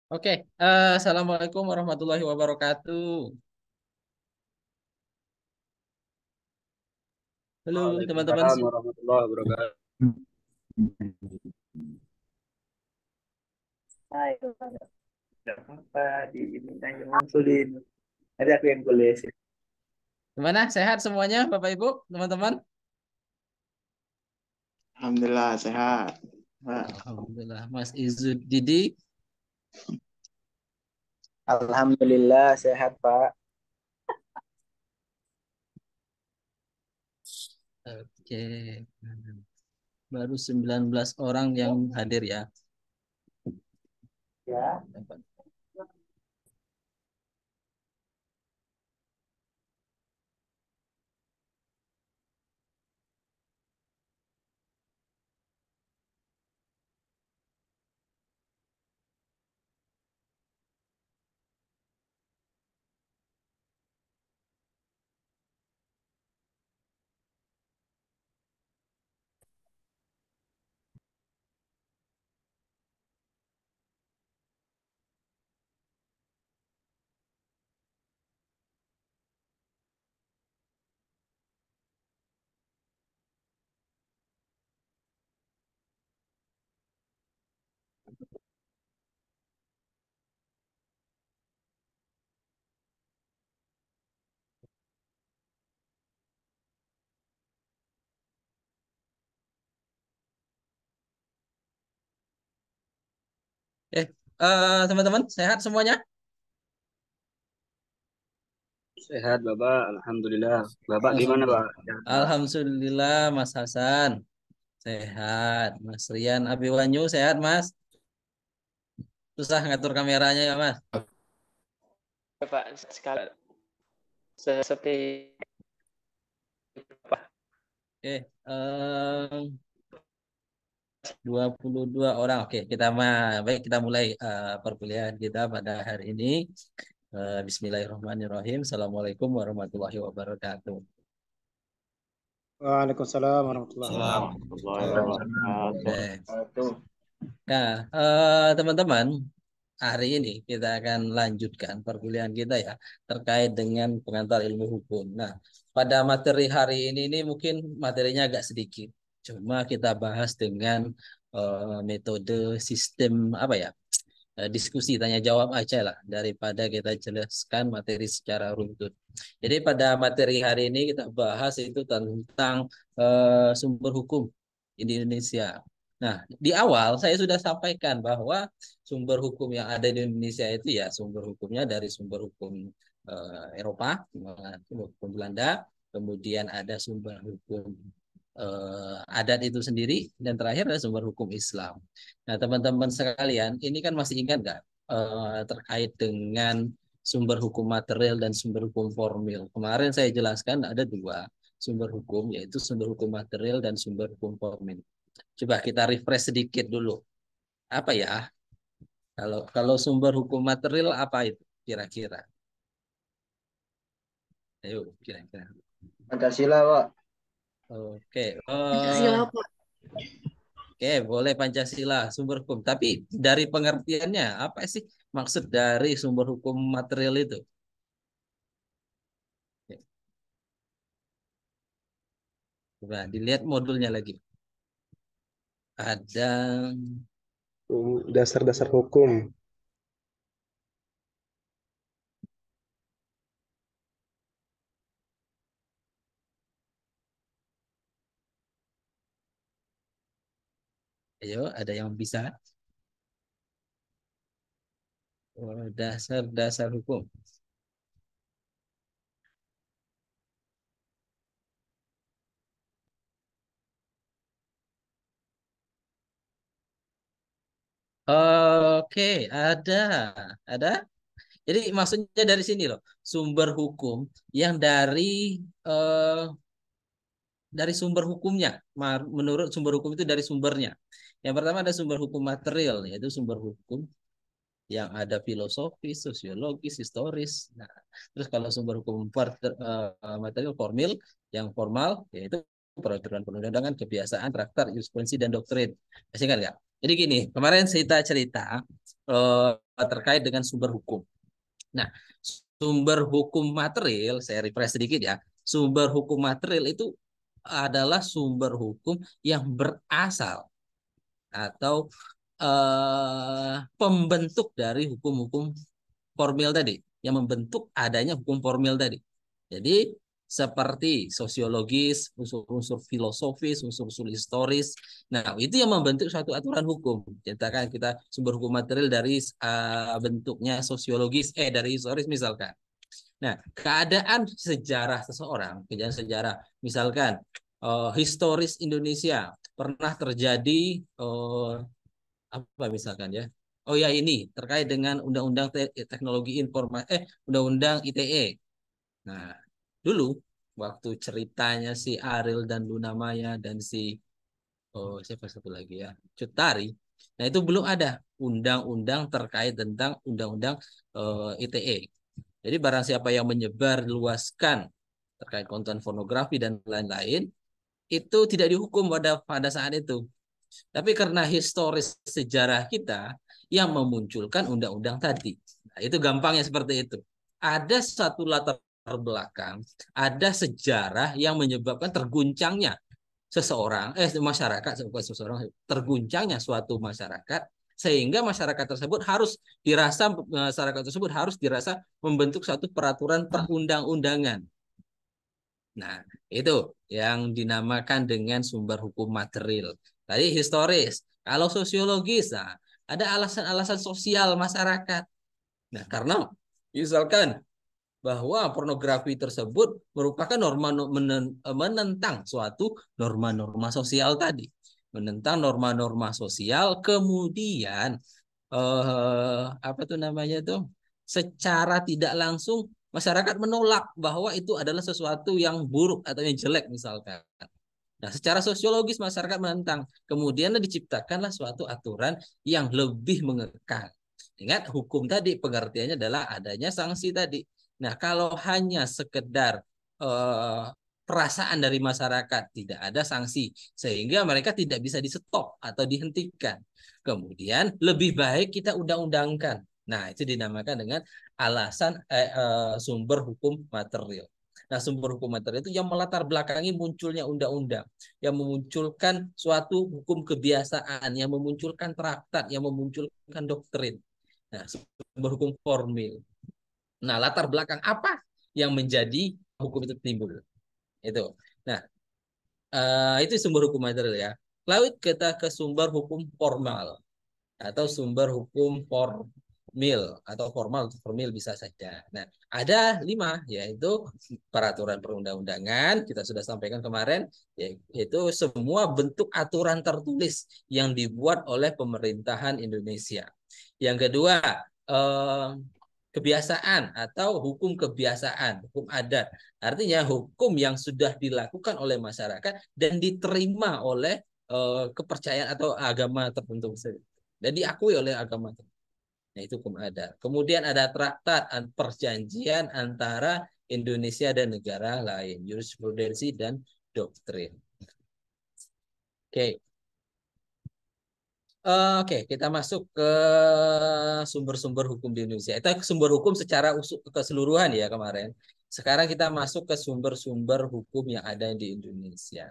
Oke, Assalamualaikum warahmatullahi wabarakatuh. Halo teman-teman. Waalaikumsalam warahmatullahi wabarakatuh. Hai, tidak apa dimintain ngusulin. Nanti aku yang kulis. Gimana? Sehat semuanya, Bapak Ibu, teman-teman? Alhamdulillah sehat. Pak. Alhamdulillah, Mas Izud Didi. Alhamdulillah sehat, Pak. Oke, baru 19 orang yang hadir ya. Ya. Eh, Teman-teman, sehat semuanya? Sehat, Bapak. Alhamdulillah. Bapak gimana, Pak? Alhamdulillah. Sehat, Pak. Alhamdulillah, Mas Hasan. Sehat. Mas Rian Abiwanyu, sehat, Mas? Susah ngatur kameranya ya, Mas? Pak sekali seperti apa? Oke, 22 orang. Oke, baik kita mulai perkuliahan kita pada hari ini. Bismillahirrahmanirrahim. Assalamualaikum warahmatullahi wabarakatuh. Waalaikumsalam warahmatullahi Warahmatullahi Oke. wabarakatuh. Nah, teman-teman, hari ini kita akan lanjutkan perkuliahan kita ya terkait dengan pengantar ilmu hukum. Nah, pada materi hari ini mungkin materinya agak sedikit. Cuma kita bahas dengan metode sistem apa ya? Diskusi tanya jawab aja lah daripada kita jelaskan materi secara runtut. Jadi pada materi hari ini kita bahas itu tentang sumber hukum di Indonesia. Nah, di awal saya sudah sampaikan bahwa sumber hukum yang ada di Indonesia itu ya sumber hukumnya dari sumber hukum Eropa, sumber hukum Belanda, kemudian ada sumber hukum adat itu sendiri, dan terakhir ada sumber hukum Islam. Nah, teman-teman sekalian, ini kan masih ingat nggak terkait dengan sumber hukum material dan sumber hukum formil? Kemarin saya jelaskan ada dua sumber hukum, yaitu sumber hukum material dan sumber hukum formil. Coba kita refresh sedikit dulu. Apa ya? Kalau sumber hukum material apa itu kira-kira? Ayo, kira-kira. Pancasila, Pak. Oke, Pancasila, Pak. oke, boleh Pancasila sumber hukum. Tapi dari pengertiannya apa sih maksud dari sumber hukum material itu? Oke, coba dilihat modulnya lagi. Ada, Dasar-dasar hukum. ayo, ada yang bisa? Oh, dasar-dasar hukum. Oke, ada, ada. Jadi maksudnya dari sini loh, sumber hukum yang eh, dari sumber hukumnya. Menurut sumber hukum itu dari sumbernya. Yang pertama ada sumber hukum material, yaitu sumber hukum yang ada filosofis, sosiologis, historis. Nah, terus kalau sumber hukum material formil, yang formal yaitu peraturan perundang-undangan, kebiasaan, traktat, jurisprudensi dan doktrin. Masih ingat nggak? Jadi gini, kemarin cerita-cerita terkait dengan sumber hukum. Nah, sumber hukum material, saya refresh sedikit ya. Sumber hukum material itu adalah sumber hukum yang berasal atau pembentuk dari hukum-hukum formil tadi, yang membentuk adanya hukum formil tadi. Jadi seperti sosiologis, unsur-unsur filosofis, unsur-unsur historis. Nah, itu yang membentuk suatu aturan hukum. Katakan kita sumber hukum material dari bentuknya sosiologis, dari historis misalkan. Nah, keadaan sejarah seseorang, kejadian sejarah, misalkan historis Indonesia pernah terjadi apa misalkan ya? Oh ya ini terkait dengan Undang-Undang Teknologi Informasi, Undang-Undang ITE. Nah, dulu waktu ceritanya si Ariel dan Luna Maya dan si siapa satu lagi ya, Cut Tari. Nah, itu belum ada undang-undang terkait tentang Undang-Undang ITE. Jadi barang siapa yang menyebar luaskan terkait konten pornografi dan lain-lain itu tidak dihukum pada saat itu. Tapi karena historis sejarah kita yang memunculkan undang-undang tadi. Nah, itu gampangnya seperti itu. Ada satu latar belakang, ada sejarah yang menyebabkan terguncangnya seseorang, masyarakat, bukan seseorang, terguncangnya suatu masyarakat, sehingga masyarakat tersebut harus dirasa membentuk suatu peraturan perundang-undangan. Nah, itu yang dinamakan dengan sumber hukum material. Tadi historis. Kalau sosiologis, nah, ada alasan-alasan sosial masyarakat. Nah, karena misalkan bahwa pornografi tersebut merupakan menentang suatu norma-norma sosial tadi. Menentang norma-norma sosial, kemudian apa tuh namanya tuh? Secara tidak langsung masyarakat menolak bahwa itu adalah sesuatu yang buruk atau yang jelek misalkan. Nah, secara sosiologis masyarakat menentang. Kemudian diciptakanlah suatu aturan yang lebih mengekang. Ingat hukum tadi pengertiannya adalah adanya sanksi tadi. Nah, kalau hanya sekedar eh, perasaan dari masyarakat tidak ada sanksi sehingga mereka tidak bisa di-stop atau dihentikan. Kemudian lebih baik kita undang-undangkan. Nah, itu dinamakan dengan alasan sumber hukum material. Nah, sumber hukum material itu yang melatar belakangi munculnya undang-undang, yang memunculkan suatu hukum kebiasaan, yang memunculkan traktat, yang memunculkan doktrin. Nah, sumber hukum formil. Nah, latar belakang apa yang menjadi hukum itu timbul? Itu. Nah, itu sumber hukum material ya. Lalu kita ke sumber hukum formal atau sumber hukum formil atau formal atau formil bisa saja. Nah, ada 5 yaitu peraturan perundang-undangan kita sudah sampaikan kemarin, yaitu semua bentuk aturan tertulis yang dibuat oleh pemerintahan Indonesia. Yang kedua, eh, kebiasaan atau hukum kebiasaan, hukum adat. Artinya hukum yang sudah dilakukan oleh masyarakat dan diterima oleh kepercayaan atau agama tertentu dan diakui oleh agama tertentu. Nah, itu hukum adat. Kemudian ada traktat perjanjian antara Indonesia dan negara lain, jurisprudensi dan doktrin. Oke. Oke, kita masuk ke sumber-sumber hukum di Indonesia. Itu sumber hukum secara keseluruhan ya kemarin. Sekarang kita masuk ke sumber-sumber hukum yang ada di Indonesia.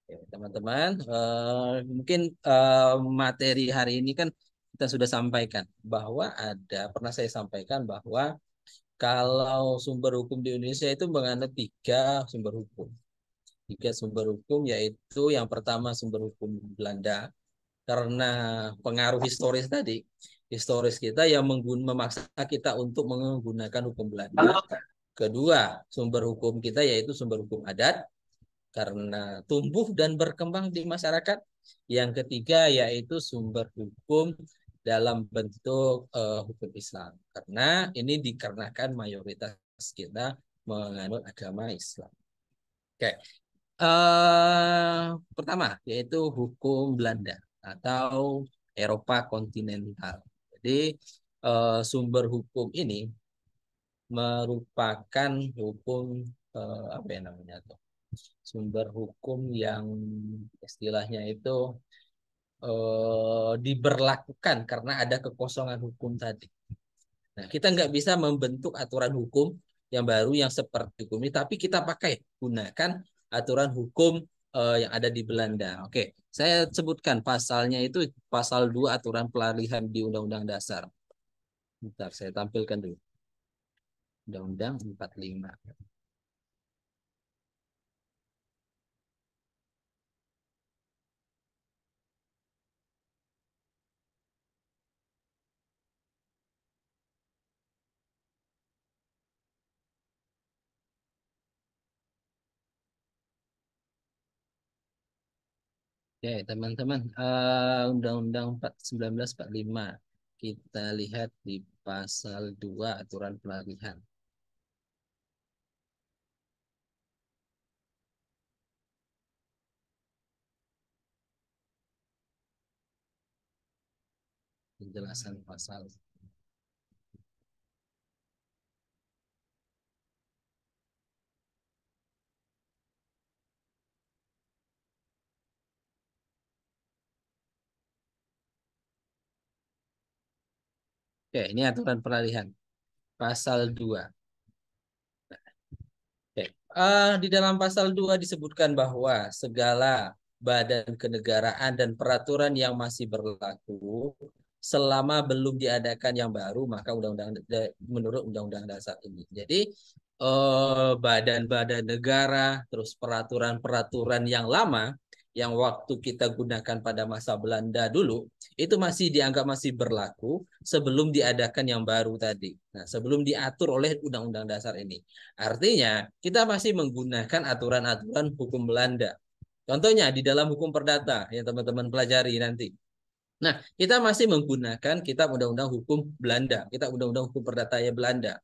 Teman-teman, mungkin materi hari ini kan kita sudah sampaikan bahwa pernah saya sampaikan bahwa kalau sumber hukum di Indonesia itu menganut 3 sumber hukum. 3 sumber hukum yaitu yang pertama sumber hukum Belanda, karena pengaruh historis tadi, historis kita yang memaksa kita untuk menggunakan hukum Belanda. Kedua, sumber hukum kita yaitu sumber hukum adat karena tumbuh dan berkembang di masyarakat. Yang ketiga yaitu sumber hukum dalam bentuk hukum Islam. Karena ini dikarenakan mayoritas kita menganut agama Islam. Oke. Pertama yaitu hukum Belanda atau Eropa kontinental. Jadi sumber hukum ini merupakan hukum apa yang namanya tuh? Sumber hukum yang istilahnya itu diberlakukan karena ada kekosongan hukum tadi. Nah, kita nggak bisa membentuk aturan hukum yang baru yang seperti hukum ini, tapi kita pakai gunakan aturan hukum yang ada di Belanda. Oke, saya sebutkan pasalnya itu pasal 2 aturan pelarihan di Undang-Undang Dasar. Bentar, saya tampilkan dulu. Undang-Undang 45. Oke, teman-teman, Undang-Undang 1945 kita lihat di pasal 2 aturan pelarihan. Penjelasan pasal. Oke, ini aturan pelarihan. Pasal 2. Oke. Di dalam pasal 2 disebutkan bahwa segala badan kenegaraan dan peraturan yang masih berlaku selama belum diadakan yang baru, maka menurut Undang-Undang Dasar ini. Jadi badan-badan negara, terus peraturan-peraturan yang lama yang waktu kita gunakan pada masa Belanda dulu itu masih dianggap masih berlaku sebelum diadakan yang baru tadi. Nah, sebelum diatur oleh Undang-Undang Dasar ini. Artinya, kita masih menggunakan aturan-aturan hukum Belanda. Contohnya di dalam hukum perdata yang teman-teman pelajari nanti. Nah, kita masih menggunakan kitab Undang-Undang Hukum Belanda, kitab Undang-Undang Hukum Perdata ya Belanda.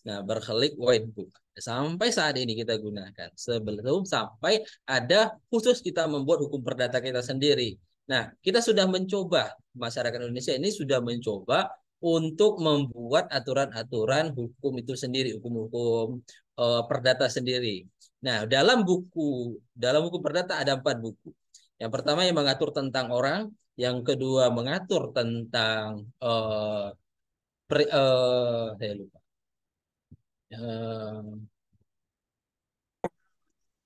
Nah, berkelik Whitebook. Sampai saat ini kita gunakan. Sebelum sampai ada khusus kita membuat hukum perdata kita sendiri. Nah, kita sudah mencoba, masyarakat Indonesia ini sudah mencoba untuk membuat aturan-aturan hukum itu sendiri, hukum-hukum perdata sendiri. Nah, dalam buku perdata ada 4 buku. Yang pertama yang mengatur tentang orang, yang kedua mengatur tentang saya lupa.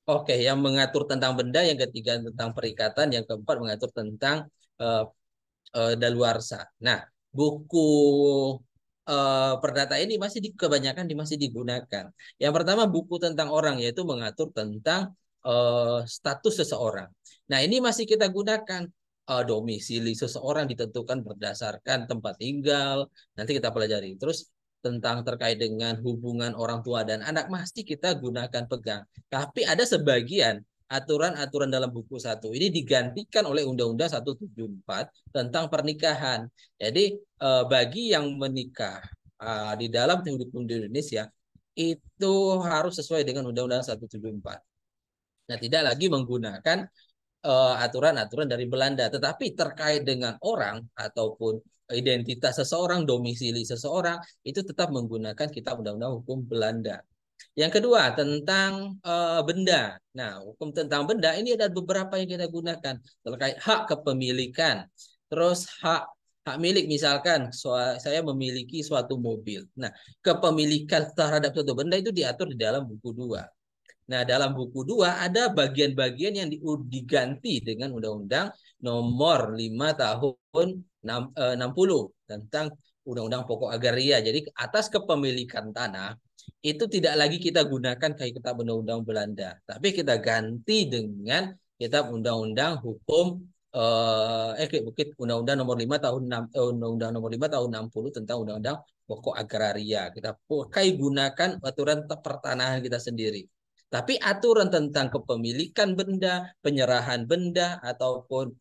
Oke, yang mengatur tentang benda, yang ketiga tentang perikatan, yang keempat mengatur tentang uh, daluarsa. Nah, buku perdata ini kebanyakan masih digunakan. Yang pertama buku tentang orang, yaitu mengatur tentang status seseorang. Nah, ini masih kita gunakan. Domisili seseorang ditentukan berdasarkan tempat tinggal. Nanti kita pelajari. Terus tentang terkait dengan hubungan orang tua dan anak masih kita gunakan pegang. Tapi ada sebagian aturan-aturan dalam buku 1 ini digantikan oleh Undang-Undang 174 tentang pernikahan. Jadi bagi yang menikah di dalam hukum di Indonesia itu harus sesuai dengan Undang-Undang 174. Nah, tidak lagi menggunakan aturan-aturan dari Belanda, tetapi terkait dengan orang ataupun identitas seseorang, domisili seseorang, itu tetap menggunakan kitab Undang-Undang Hukum Belanda. Yang kedua, tentang benda. Nah, hukum tentang benda ini ada beberapa yang kita gunakan terkait hak kepemilikan. Terus hak milik, misalkan saya memiliki suatu mobil. Nah, kepemilikan terhadap suatu benda itu diatur di dalam buku 2. Nah, dalam buku 2 ada bagian-bagian yang diganti dengan Undang-Undang Nomor 5 Tahun 60 tentang Undang-Undang Pokok Agraria. Jadi atas kepemilikan tanah itu tidak lagi kita gunakan kayak kitab Undang-Undang Belanda, tapi kita ganti dengan kitab Undang-Undang Hukum Undang-Undang Nomor 5 Tahun Undang-Undang Nomor 5 Tahun 60 tentang Undang-Undang Pokok Agraria. Kita pakai gunakan aturan pertanahan kita sendiri. Tapi aturan tentang kepemilikan benda, penyerahan benda, ataupun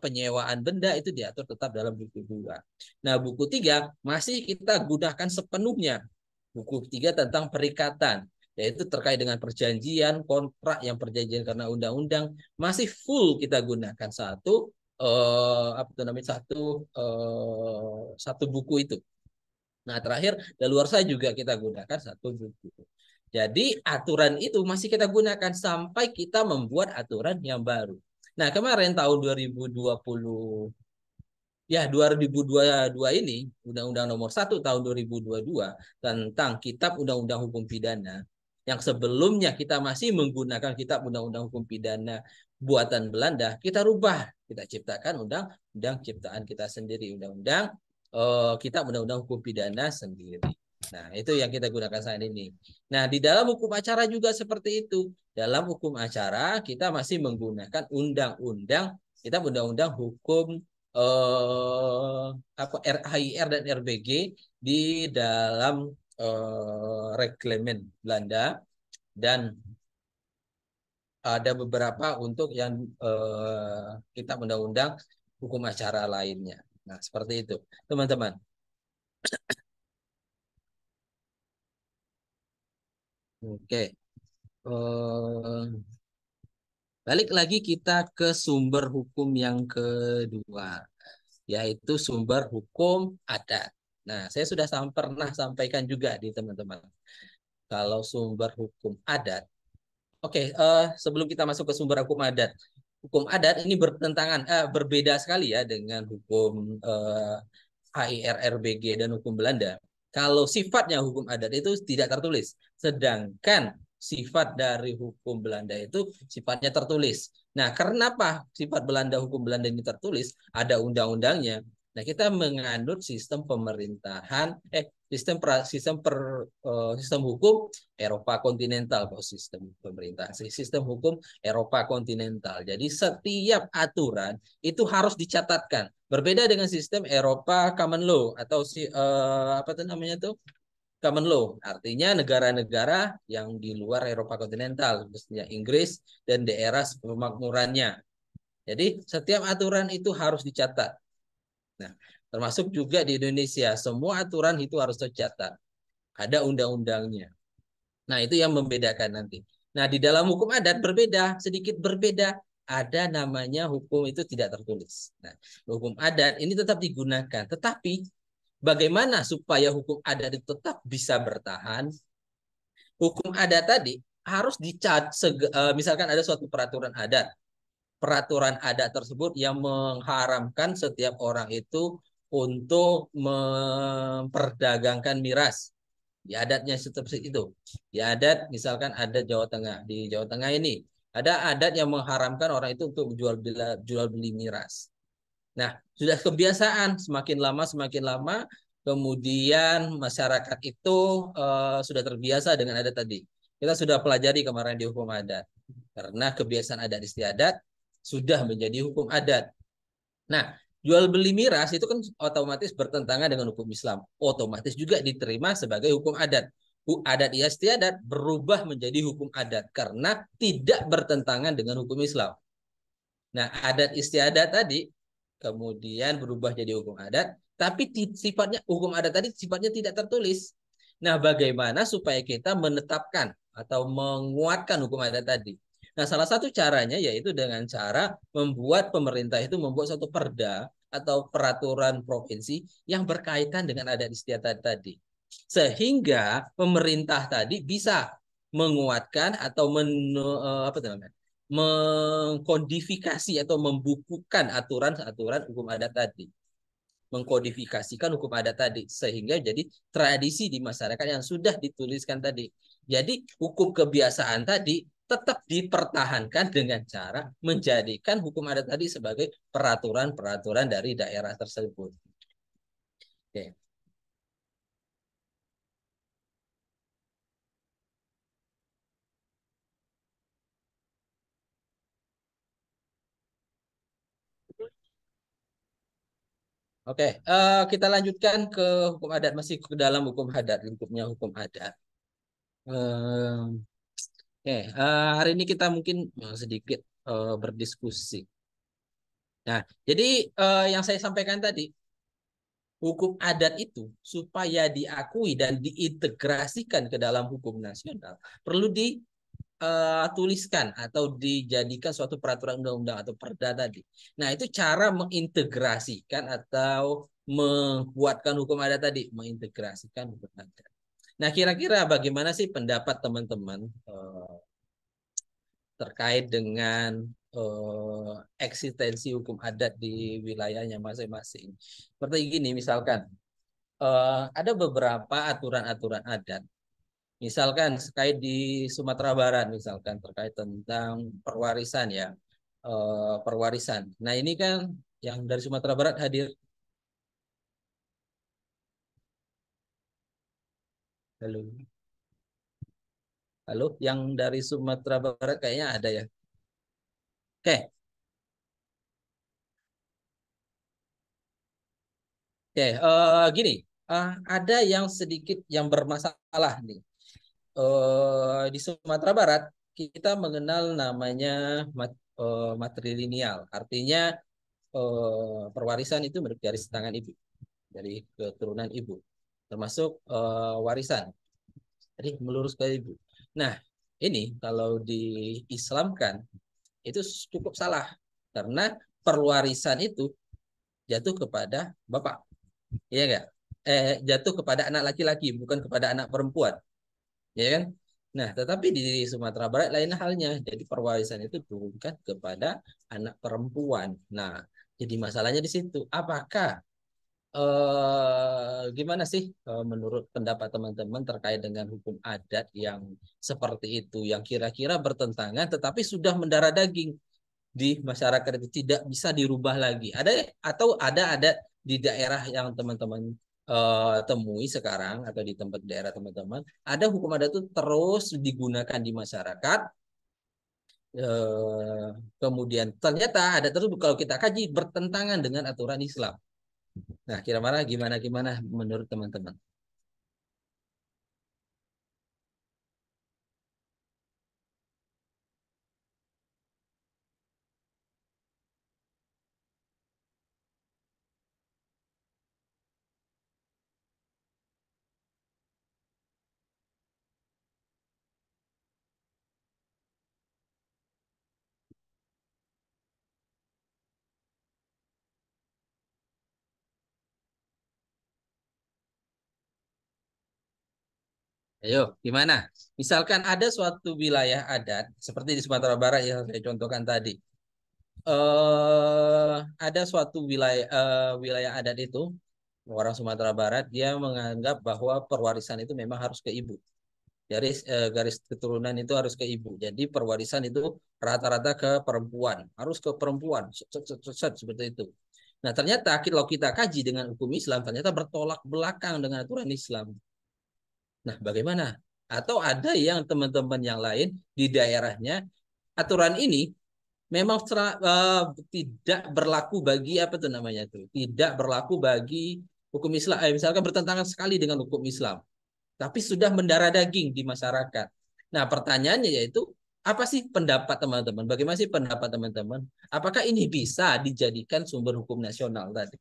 penyewaan benda itu diatur tetap dalam buku 2. Nah, buku 3 masih kita gunakan sepenuhnya. Buku 3 tentang perikatan, yaitu terkait dengan perjanjian, kontrak yang perjanjian karena undang-undang, masih full kita gunakan satu buku itu. Nah, terakhir daluarsa juga kita gunakan satu buku. Jadi aturan itu masih kita gunakan sampai kita membuat aturan yang baru. Nah, kemarin tahun 2020 ya 2022 ini Undang-Undang Nomor 1 tahun 2022 tentang Kitab Undang-Undang Hukum Pidana yang sebelumnya kita masih menggunakan Kitab Undang-Undang Hukum Pidana buatan Belanda, kita rubah, kita ciptakan undang-undang ciptaan kita sendiri, Kitab Undang-Undang Hukum Pidana sendiri. Nah, itu yang kita gunakan saat ini. Nah, di dalam hukum acara juga seperti itu. Dalam hukum acara kita masih menggunakan Kitab Undang-Undang Hukum HIR dan RBG di dalam reglemen Belanda, dan ada beberapa untuk yang kitab undang-undang hukum acara lainnya. Nah, seperti itu, teman-teman. Oke. Balik lagi kita ke sumber hukum yang kedua, yaitu sumber hukum adat. Nah, saya sudah pernah sampaikan juga di teman-teman. Kalau sumber hukum adat, oke, sebelum kita masuk ke sumber hukum adat ini berbeda sekali ya dengan hukum HIRRBG dan hukum Belanda. Kalau sifatnya hukum adat itu tidak tertulis, sedangkan sifat dari hukum Belanda itu sifatnya tertulis. Nah, kenapa sifat hukum Belanda ini tertulis? Ada undang-undangnya. Nah, kita menganut sistem pemerintahan, sistem hukum Eropa kontinental, sistem hukum Eropa kontinental. Jadi setiap aturan itu harus dicatatkan. Berbeda dengan sistem Eropa Common Law atau apa itu namanya tuh? Common Law. Artinya negara-negara yang di luar Eropa kontinental, khususnya Inggris dan daerah pemakmurannya. Jadi setiap aturan itu harus dicatat. Nah, termasuk juga di Indonesia, semua aturan itu harus tercatat. Ada undang-undangnya. Nah, itu yang membedakan nanti. Nah, di dalam hukum adat berbeda, sedikit berbeda. Ada namanya hukum itu tidak tertulis. Nah, hukum adat ini tetap digunakan. Tetapi bagaimana supaya hukum adat itu tetap bisa bertahan? Hukum adat tadi harus misalkan ada suatu peraturan adat. Peraturan adat tersebut yang mengharamkan setiap orang itu untuk memperdagangkan miras. Di adatnya seperti itu. Di adat misalkan ada Jawa Tengah. Di Jawa Tengah ini ada adat yang mengharamkan orang itu untuk jual beli miras. Nah, sudah kebiasaan semakin lama kemudian masyarakat itu sudah terbiasa dengan adat tadi. Kita sudah pelajari kemarin di hukum adat. Karena kebiasaan adat istiadat sudah menjadi hukum adat. Nah, jual beli miras itu kan otomatis bertentangan dengan hukum Islam. Otomatis juga diterima sebagai hukum adat. Adat istiadat berubah menjadi hukum adat karena tidak bertentangan dengan hukum Islam. Nah, adat istiadat tadi kemudian berubah jadi hukum adat, tapi sifatnya hukum adat tadi sifatnya tidak tertulis. Nah, bagaimana supaya kita menetapkan atau menguatkan hukum adat tadi? Nah, salah satu caranya yaitu dengan cara pemerintah itu membuat suatu perda atau peraturan provinsi yang berkaitan dengan adat istiadat tadi. Sehingga pemerintah tadi bisa menguatkan atau mengkodifikasi atau membukukan aturan-aturan hukum adat tadi. Mengkodifikasikan hukum adat tadi sehingga jadi tradisi di masyarakat yang sudah dituliskan tadi. Jadi hukum kebiasaan tadi tetap dipertahankan dengan cara menjadikan hukum adat tadi sebagai peraturan-peraturan dari daerah tersebut. Oke. Oke, kita lanjutkan ke hukum adat, masih ke dalam hukum adat, lingkupnya hukum adat. Oke, hari ini kita mungkin sedikit berdiskusi. Nah, jadi yang saya sampaikan tadi, hukum adat itu supaya diakui dan diintegrasikan ke dalam hukum nasional perlu dituliskan atau dijadikan suatu peraturan undang-undang atau perda tadi. Nah, itu cara mengintegrasikan atau membuatkan hukum adat tadi, mengintegrasikan hukum adat. Nah, kira-kira bagaimana sih pendapat teman-teman terkait dengan eksistensi hukum adat di wilayahnya masing-masing. Seperti gini, misalkan ada beberapa aturan-aturan adat. Misalkan terkait di Sumatera Barat, misalkan terkait tentang perwarisan ya, perwarisan. Nah ini kan yang dari Sumatera Barat hadir. Halo, halo, yang dari Sumatera Barat kayaknya ada ya. Oke, oke, gini, ada yang sedikit yang bermasalah nih. Di Sumatera Barat kita mengenal namanya matrilineal, artinya perwarisan itu menurut garis tangan ibu dari keturunan ibu, termasuk warisan, jadi melurus ke ibu. Nah, ini kalau diislamkan itu cukup salah karena perwarisan itu jatuh kepada bapak, iya enggak? Jatuh kepada anak laki-laki, bukan kepada anak perempuan, ya kan? Nah, tetapi di Sumatera Barat lain halnya. Jadi perwarisan itu turunkan kepada anak perempuan. Nah, jadi masalahnya di situ. Apakah gimana sih menurut pendapat teman-teman terkait dengan hukum adat yang seperti itu, yang kira-kira bertentangan tetapi sudah mendarah daging di masyarakat itu tidak bisa dirubah lagi. Ada atau ada adat di daerah yang teman-teman temui sekarang atau di tempat daerah teman-teman, ada hukum adat itu terus digunakan di masyarakat. eh, Kemudian ternyata ada terus kalau kita kaji bertentangan dengan aturan Islam. Nah, kira-kira gimana gimana menurut teman-teman? Ayo, gimana? Misalkan ada suatu wilayah adat seperti di Sumatera Barat yang saya contohkan tadi. Ada suatu wilayah adat itu orang Sumatera Barat dia menganggap bahwa perwarisan itu memang harus ke ibu. Garis keturunan itu harus ke ibu. Jadi perwarisan itu rata-rata ke perempuan, harus ke perempuan. Seperti itu. Nah, ternyata kalau kita kaji dengan hukum Islam ternyata bertolak belakang dengan aturan Islam. Nah, bagaimana? Atau ada yang teman-teman yang lain di daerahnya aturan ini memang tidak berlaku bagi apa itu namanya itu, tidak berlaku bagi hukum Islam. Misalkan bertentangan sekali dengan hukum Islam, tapi sudah mendarah daging di masyarakat. Nah, pertanyaannya yaitu apa sih pendapat teman-teman? Bagaimana sih pendapat teman-teman? Apakah ini bisa dijadikan sumber hukum nasional tadi?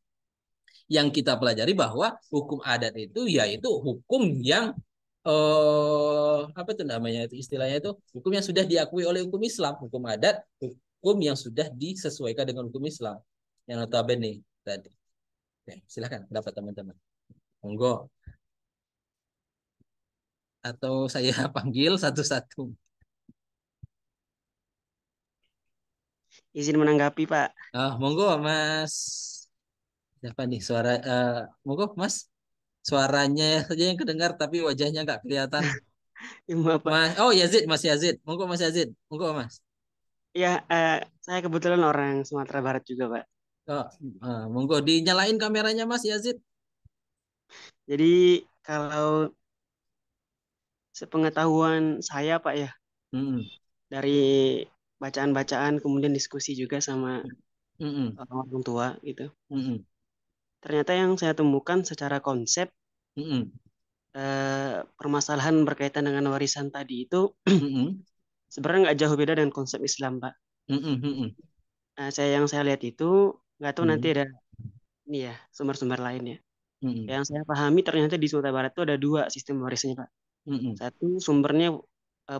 Yang kita pelajari bahwa hukum adat itu yaitu hukum yang apa itu namanya itu istilahnya itu hukum yang sudah diakui oleh hukum Islam, hukum adat, hukum yang sudah disesuaikan dengan hukum Islam yang notabene tadi. Oke, silakan pendapat teman-teman. Monggo atau saya panggil satu-satu. Izin menanggapi, Pak. Monggo Mas. Siapa nih suara? Monggo Mas. Suaranya saja yang kedengar tapi wajahnya nggak kelihatan. Maaf, Pak. Mas, oh Yazid, Mas Yazid. Monggo Mas Yazid. Monggo Mas. Ya, saya kebetulan orang Sumatera Barat juga, Pak. Oh, monggo dinyalain kameranya Mas Yazid. Jadi kalau sepengetahuan saya, Pak ya, Mm-mm. dari bacaan-bacaan kemudian diskusi juga sama Mm-mm. orang tua gitu. Mm-mm. Ternyata yang saya temukan secara konsep Mm-mm. permasalahan berkaitan dengan warisan tadi itu Mm-mm. sebenarnya nggak jauh beda dengan konsep Islam, Pak. Mm-mm. Mm-mm. Yang saya lihat itu nggak tahu nanti Mm-mm. ada ini ya sumber-sumber lainnya. Mm-mm. Yang saya pahami ternyata di Sumatera Barat itu ada dua sistem warisnya, Pak. Mm-mm. Satu sumbernya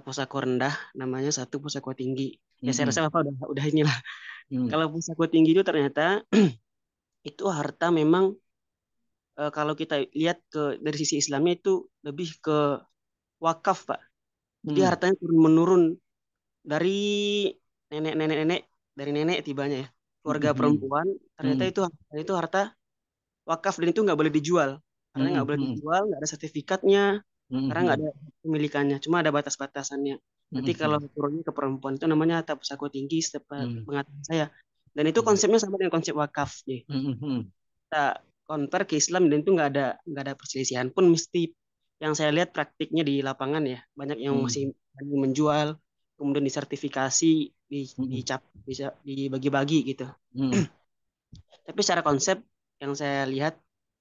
pusako rendah, namanya satu pusako tinggi. Ya saya rasa Mm-mm. Bapak udah inilah. Mm-mm. Kalau pusako tinggi itu ternyata itu harta memang kalau kita lihat dari sisi Islamnya itu lebih ke wakaf, Pak. Jadi Mm-mm. hartanya turun menurun dari nenek-nenek dari nenek tibanya ya. Keluarga perempuan ternyata itu harta wakaf dan itu nggak boleh dijual. Karena nggak boleh dijual, nggak ada sertifikatnya, karena nggak ada pemilikannya, cuma ada batas-batasannya. Nanti kalau turunnya ke perempuan itu namanya harta pusako tinggi pengetahuan saya. Dan itu konsepnya sama dengan konsep wakaf nih. Kita compare ke Islam dan itu nggak ada perselisihan pun mesti yang saya lihat praktiknya di lapangan ya banyak yang masih menjual kemudian disertifikasi dicap bisa dibagi-bagi gitu. Tapi secara konsep yang saya lihat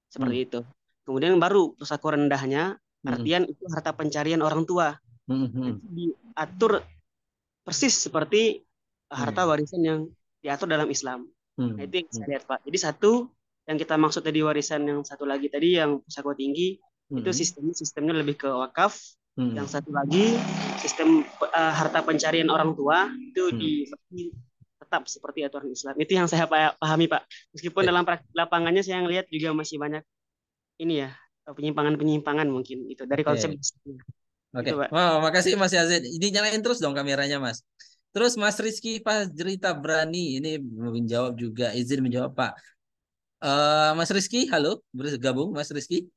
seperti itu. Kemudian baru pusako rendahnya artian itu harta pencarian orang tua. Itu diatur persis seperti harta warisan yang diatur dalam Islam. Nah itu yang saya lihat Pak. Jadi satu yang kita maksud tadi warisan yang satu lagi tadi yang pusako tinggi itu sistemnya lebih ke wakaf. Yang satu lagi sistem harta pencarian orang tua itu dibagi tetap seperti aturan Islam. Itu yang saya pahami Pak. Meskipun dalam lapangannya saya lihat juga masih banyak ini ya penyimpangan-penyimpangan mungkin itu dari konsep. Oke. Wow, makasih Mas Yazid. Ini nyalain terus dong kameranya Mas. Terus Mas Rizky Fajri Tabrani ini menjawab juga, izin menjawab Pak. Mas Rizky, halo, bergabung Mas Rizky.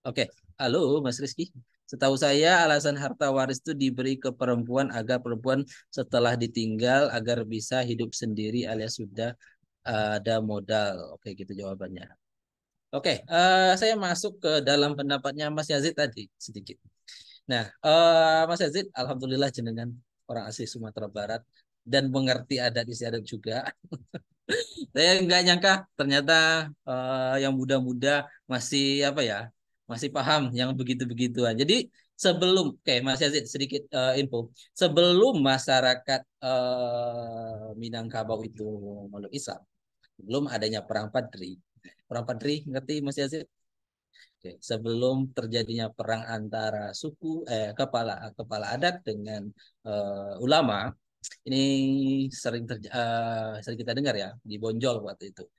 Oke, halo Mas Rizky. Setahu saya alasan harta waris itu diberi ke perempuan agar perempuan setelah ditinggal agar bisa hidup sendiri alias sudah ada modal. Oke, gitu jawabannya. Oke, saya masuk ke dalam pendapatnya Mas Yazid tadi sedikit. Nah, Mas Yazid, alhamdulillah jenengan orang asli Sumatera Barat dan mengerti adat istiadat juga. Saya nggak nyangka ternyata yang muda-muda masih apa ya, masih paham yang begitu-begituan. Jadi sebelum, oke Mas Yazid sedikit info, sebelum masyarakat Minangkabau itu meluk Islam, belum adanya perang Padri. Perang Padri ngerti Mas Yazid? Oke, sebelum terjadinya perang antara suku kepala adat dengan ulama, ini sering kita dengar ya di Bonjol waktu itu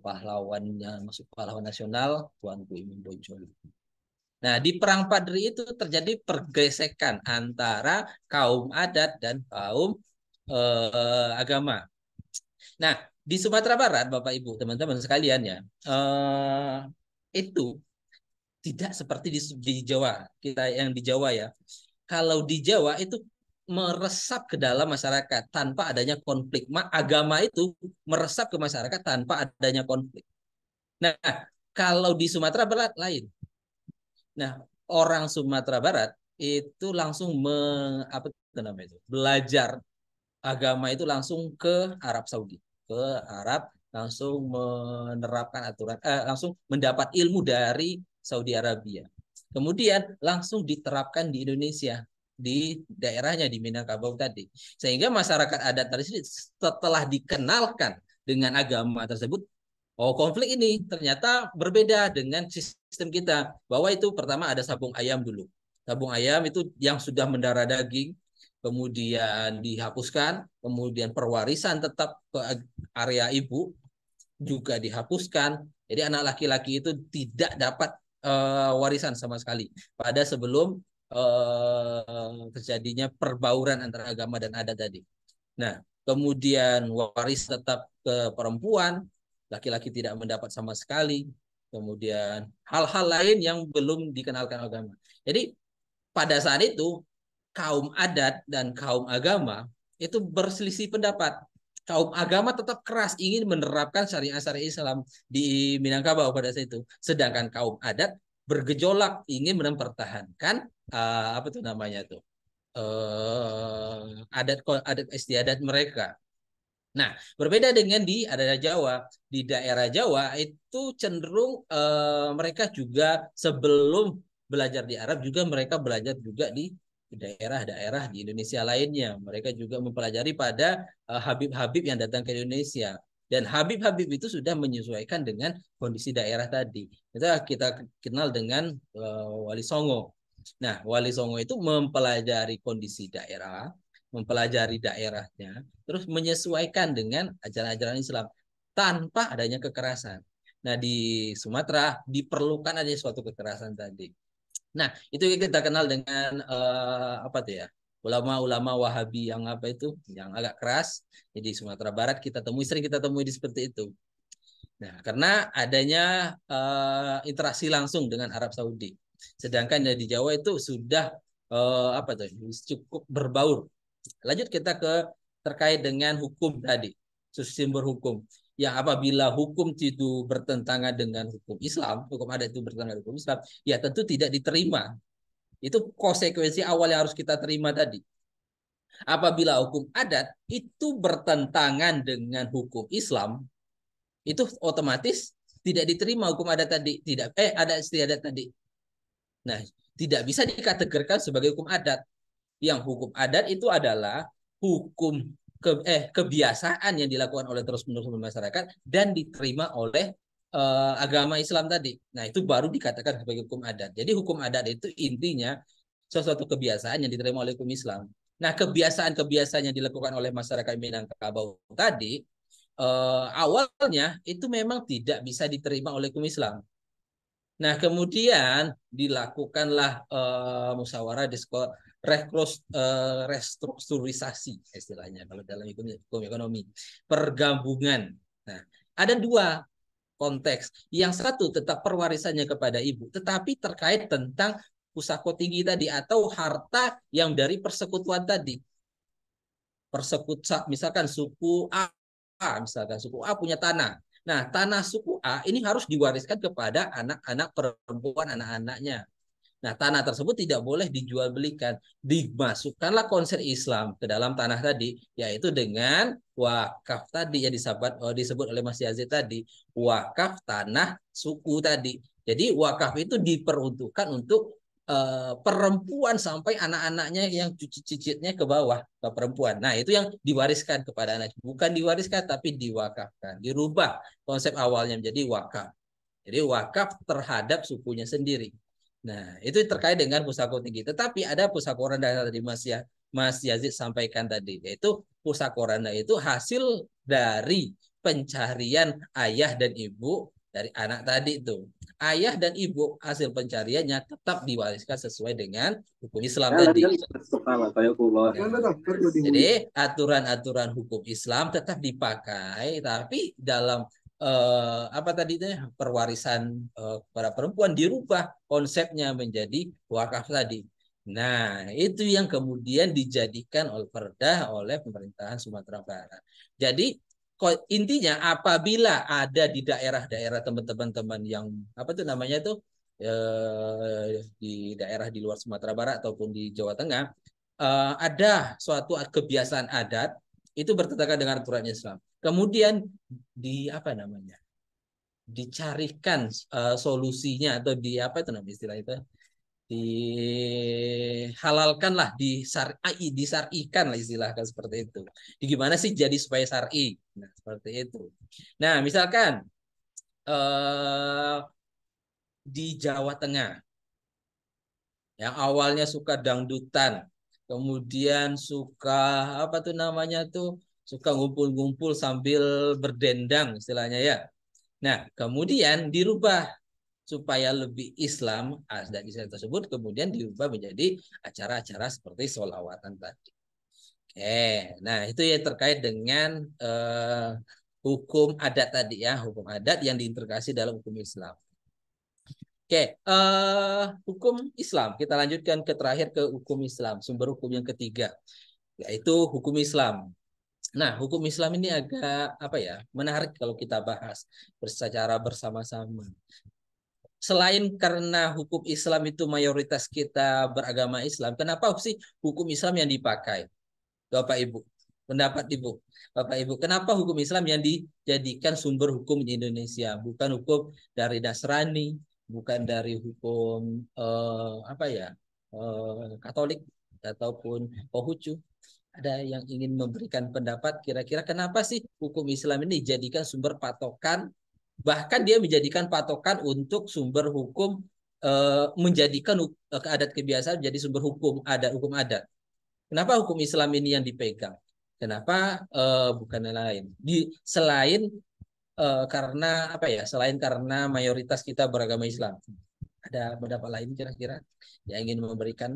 pahlawannya masuk pahlawan nasional Tuanku Imam Bonjol. Nah di perang Padri itu terjadi pergesekan antara kaum adat dan kaum agama. Nah di Sumatera Barat Bapak Ibu teman-teman sekalian ya itu tidak seperti di Jawa kita yang di Jawa ya. Kalau di Jawa itu meresap ke dalam masyarakat tanpa adanya konflik. Agama itu meresap ke masyarakat tanpa adanya konflik. Nah, kalau di Sumatera Barat lain. Nah, orang Sumatera Barat itu langsung apa itu namanya itu? Belajar agama itu langsung ke Arab Saudi, ke Arab langsung menerapkan aturan langsung mendapat ilmu dari Saudi Arabia. Kemudian langsung diterapkan di Indonesia di daerahnya di Minangkabau tadi. Sehingga masyarakat adat tadi setelah dikenalkan dengan agama tersebut, oh konflik ini ternyata berbeda dengan sistem kita. Bahwa itu pertama ada sabung ayam dulu. Sabung ayam itu yang sudah mendarah daging, kemudian dihapuskan, kemudian perwarisan tetap ke area ibu juga dihapuskan. Jadi anak laki-laki itu tidak dapat warisan sama sekali pada sebelum terjadinya perbauran antara agama dan adat tadi. Nah, kemudian waris tetap ke perempuan, laki-laki tidak mendapat sama sekali. Kemudian hal-hal lain yang belum dikenalkan agama. Jadi pada saat itu kaum adat dan kaum agama itu berselisih pendapat. Kaum agama tetap keras ingin menerapkan syariat-syariat Islam di Minangkabau pada saat itu. Sedangkan kaum adat bergejolak ingin mempertahankan apa itu namanya tuh adat istiadat mereka. Nah, berbeda dengan di daerah Jawa. Di daerah Jawa itu cenderung mereka juga sebelum belajar di Arab juga mereka belajar juga di daerah-daerah di Indonesia lainnya. Mereka juga mempelajari pada Habib-Habib yang datang ke Indonesia. Dan Habib-Habib itu sudah menyesuaikan dengan kondisi daerah tadi. Kita kenal dengan Wali Songo. Nah, Wali Songo itu mempelajari kondisi daerah, mempelajari daerahnya, terus menyesuaikan dengan ajaran-ajaran Islam tanpa adanya kekerasan. Nah, di Sumatera diperlukan aja suatu kekerasan tadi. Nah, itu kita kenal dengan apa tuh ya? Ulama-ulama Wahabi yang apa itu? Yang agak keras. Jadi Sumatera Barat sering kita temui di seperti itu. Nah, karena adanya interaksi langsung dengan Arab Saudi. Sedangkan di Jawa itu sudah apa tuh? Cukup berbaur. Lanjut kita ke terkait dengan hukum tadi, sumber hukum. Yang apabila hukum itu bertentangan dengan hukum Islam, hukum adat itu bertentangan dengan hukum Islam, ya tentu tidak diterima. Itu konsekuensi awal yang harus kita terima tadi. Apabila hukum adat itu bertentangan dengan hukum Islam, itu otomatis tidak diterima hukum adat tadi, adat istiadat tadi. Nah, tidak bisa dikategorikan sebagai hukum adat. Yang hukum adat itu adalah hukum kebiasaan yang dilakukan oleh terus-menerus masyarakat dan diterima oleh agama Islam tadi. Nah, itu baru dikatakan sebagai hukum adat. Jadi hukum adat itu intinya sesuatu kebiasaan yang diterima oleh hukum Islam. Nah, kebiasaan-kebiasaan yang dilakukan oleh masyarakat Minangkabau tadi awalnya itu memang tidak bisa diterima oleh hukum Islam. Nah, kemudian dilakukanlah musyawarah restrukturisasi istilahnya kalau dalam hukum ekonomi, pergabungan. Nah, ada dua konteks. Yang satu tetap perwarisannya kepada ibu, tetapi terkait tentang pusako tinggi tadi atau harta yang dari persekutuan tadi. Misalkan suku A, misalkan suku A punya tanah. Nah, tanah suku A ini harus diwariskan kepada anak-anak perempuan, anak-anaknya. Nah, tanah tersebut tidak boleh dijual belikan. Dimasukkanlah konsep Islam ke dalam tanah tadi, yaitu dengan wakaf tadi yang disebut oleh Mas Yazid tadi, wakaf tanah suku tadi. Jadi wakaf itu diperuntukkan untuk perempuan sampai anak-anaknya yang cicitnya ke bawah ke perempuan. Nah, itu yang diwariskan kepada anak. Bukan diwariskan tapi diwakafkan. Dirubah konsep awalnya menjadi wakaf. Jadi wakaf terhadap sukunya sendiri. Nah, itu terkait dengan pusako tinggi. Tetapi ada pusako rendah tadi Mas Yazid sampaikan tadi, yaitu pusako rendah itu hasil dari pencarian ayah dan ibu dari anak tadi itu. Ayah dan ibu hasil pencariannya tetap diwariskan sesuai dengan hukum Islam tadi. Jadi aturan-aturan hukum Islam tetap dipakai, tapi dalam apa tadi perwarisan para perempuan dirubah konsepnya menjadi wakaf tadi. Nah, itu yang kemudian dijadikan perda oleh pemerintahan Sumatera Barat. Jadi intinya apabila ada di daerah-daerah teman-teman yang apa tuh namanya tuh di daerah di luar Sumatera Barat ataupun di Jawa Tengah ada suatu kebiasaan adat itu bertentangan dengan aturan Islam. Kemudian apa namanya? Dicarikan solusinya atau apa itu namanya istilah itu? Dihalalkanlah, disar'ikan lah istilahkan seperti itu. Gimana sih jadi supaya syar'i? Nah, seperti itu. Nah, misalkan di Jawa Tengah yang awalnya suka dangdutan, kemudian suka apa tuh namanya tuh, suka ngumpul-ngumpul sambil berdendang istilahnya ya. Nah, kemudian dirubah supaya lebih Islam dan Islam tersebut kemudian diubah menjadi acara-acara seperti sholawatan tadi. Oke, nah itu yang terkait dengan hukum adat tadi ya, hukum adat yang diintegrasi dalam hukum Islam. Oke, hukum Islam kita lanjutkan terakhir ke hukum Islam, sumber hukum yang ketiga yaitu hukum Islam. Nah, hukum Islam ini agak apa ya, menarik kalau kita bahas secara bersama-sama. Selain karena hukum Islam itu mayoritas kita beragama Islam, kenapa sih hukum Islam yang dipakai? Bapak Ibu, pendapat Ibu, Bapak Ibu, kenapa hukum Islam yang dijadikan sumber hukum di Indonesia, bukan hukum dari Nasrani, bukan dari hukum apa ya, Katolik ataupun Konghucu? Ada yang ingin memberikan pendapat kira-kira kenapa sih hukum Islam ini dijadikan sumber patokan, bahkan dia menjadikan patokan untuk sumber hukum, menjadikan adat kebiasaan menjadi sumber hukum adat. Kenapa hukum Islam ini yang dipegang? Kenapa bukan yang lain? Selain karena apa ya? Selain karena mayoritas kita beragama Islam, ada pendapat lain kira-kira yang ingin memberikan?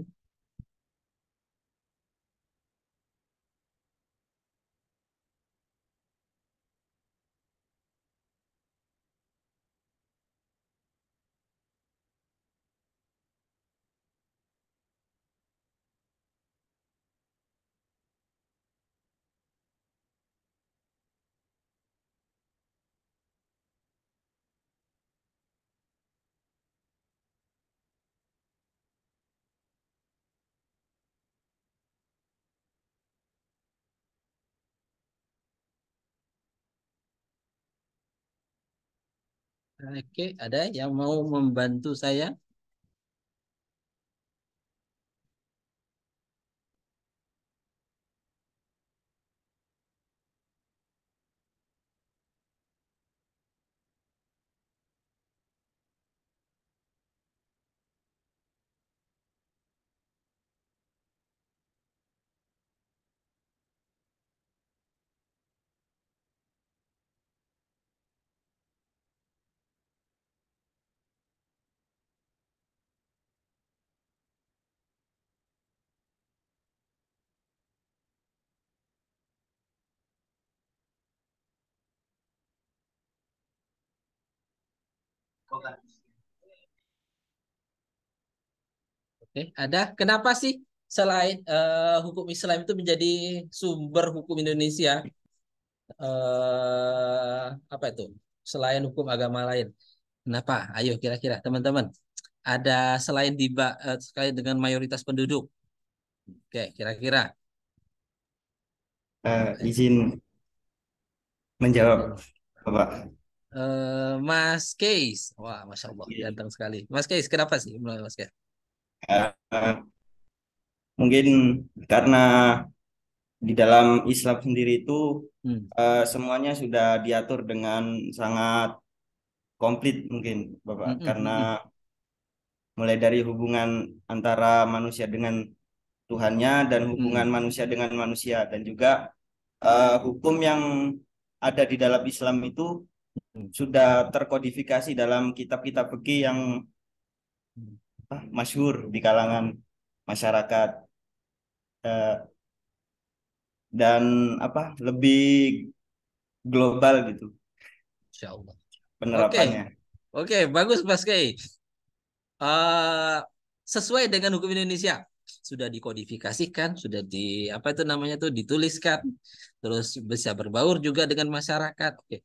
Oke, ada yang mau membantu saya? Oke, ada. Kenapa sih selain hukum Islam itu menjadi sumber hukum Indonesia? Apa itu? Selain hukum agama lain. Kenapa? Ayo kira-kira teman-teman. Ada sekali dengan mayoritas penduduk. Oke, kira-kira. Izin menjawab, Bapak. Mas Keis. Wah, Masya Allah, ganteng sekali. Mas Keis, kenapa sih? Mas Keis? Eh, Mungkin karena di dalam Islam sendiri itu Hmm. semuanya sudah diatur dengan sangat komplit mungkin, Bapak. Hmm, hmm, Karena hmm, mulai dari hubungan antara manusia dengan Tuhannya dan hmm. hubungan manusia dengan manusia dan juga hukum yang ada di dalam Islam itu Hmm. sudah terkodifikasi dalam kitab-kitab fikih yang masyhur di kalangan masyarakat, eh, dan lebih global gitu Insya Allah. Oke, penerapannya. oke, bagus Mas Keis. eh Sesuai dengan hukum Indonesia sudah dikodifikasikan, sudah apa itu namanya tuh dituliskan, terus bisa berbaur juga dengan masyarakat. Oke,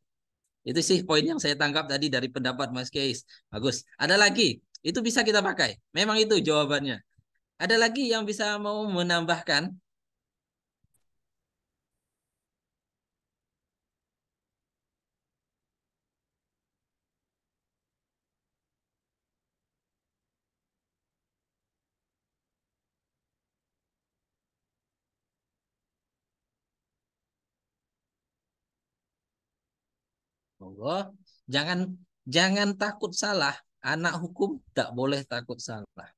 itu sih poin yang saya tangkap tadi dari pendapat Mas Keis. Bagus. Ada lagi, itu bisa kita pakai. Memang itu jawabannya. Ada lagi yang bisa mau menambahkan? Allah, jangan jangan takut salah. Anak hukum tak boleh takut salah.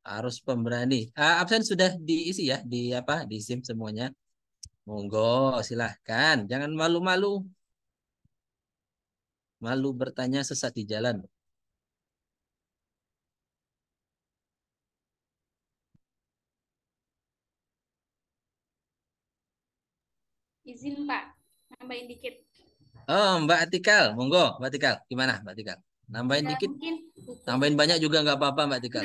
Harus pemberani. Absen sudah diisi ya di apa di SIM semuanya. Monggo, silahkan. Jangan malu-malu. Malu bertanya sesat di jalan. Izin Pak, nambahin dikit. Oh, Mbak Atikal, monggo, Mbak Atikal. Gimana, Mbak Atikal? Nambahin Ya, dikit, mungkin hukum tambahin banyak juga nggak apa-apa, Mbak Atikal.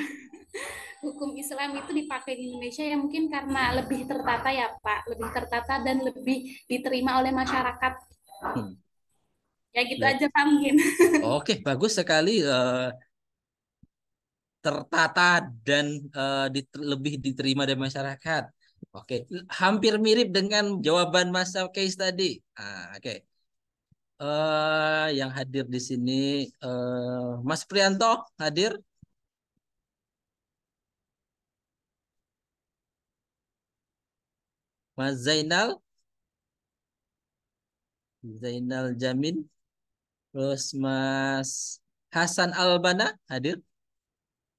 hukum Islam itu dipakai di Indonesia ya mungkin karena lebih tertata ya Pak, lebih tertata dan lebih diterima oleh masyarakat. Hmm. Ya gitu aja Pak mungkin. Oke, bagus sekali. Tertata dan lebih diterima dari masyarakat. Oke, hampir mirip dengan jawaban Mas Case tadi. Oke. Yang hadir di sini Mas Prianto hadir, Mas Zainal Jamin, terus Mas Hasan Albana hadir,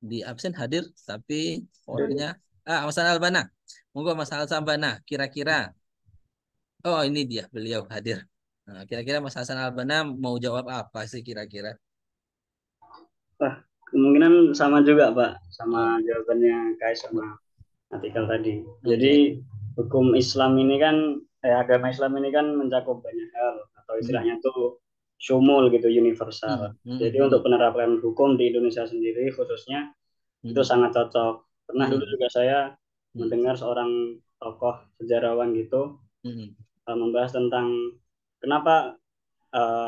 di absen hadir tapi orangnya Mas Hasan Albana. Monggo Mas Hasan Albana, kira-kira oh ini dia beliau hadir. Nah, kira-kira Mas Hasan Albana mau jawab apa sih kira-kira? Wah, kemungkinan sama juga, Pak, sama Oh, jawabannya Kais sama Atikal tadi. Jadi oke. hukum Islam ini kan, agama Islam ini kan mencakup banyak hal atau Hmm, istilahnya tuh syumul gitu, universal. hmm, hmm, Jadi untuk hmm, penerapan hukum di Indonesia sendiri khususnya itu hmm, sangat cocok. Pernah dulu hmm, juga saya hmm, mendengar seorang tokoh sejarawan gitu hmm, membahas tentang kenapa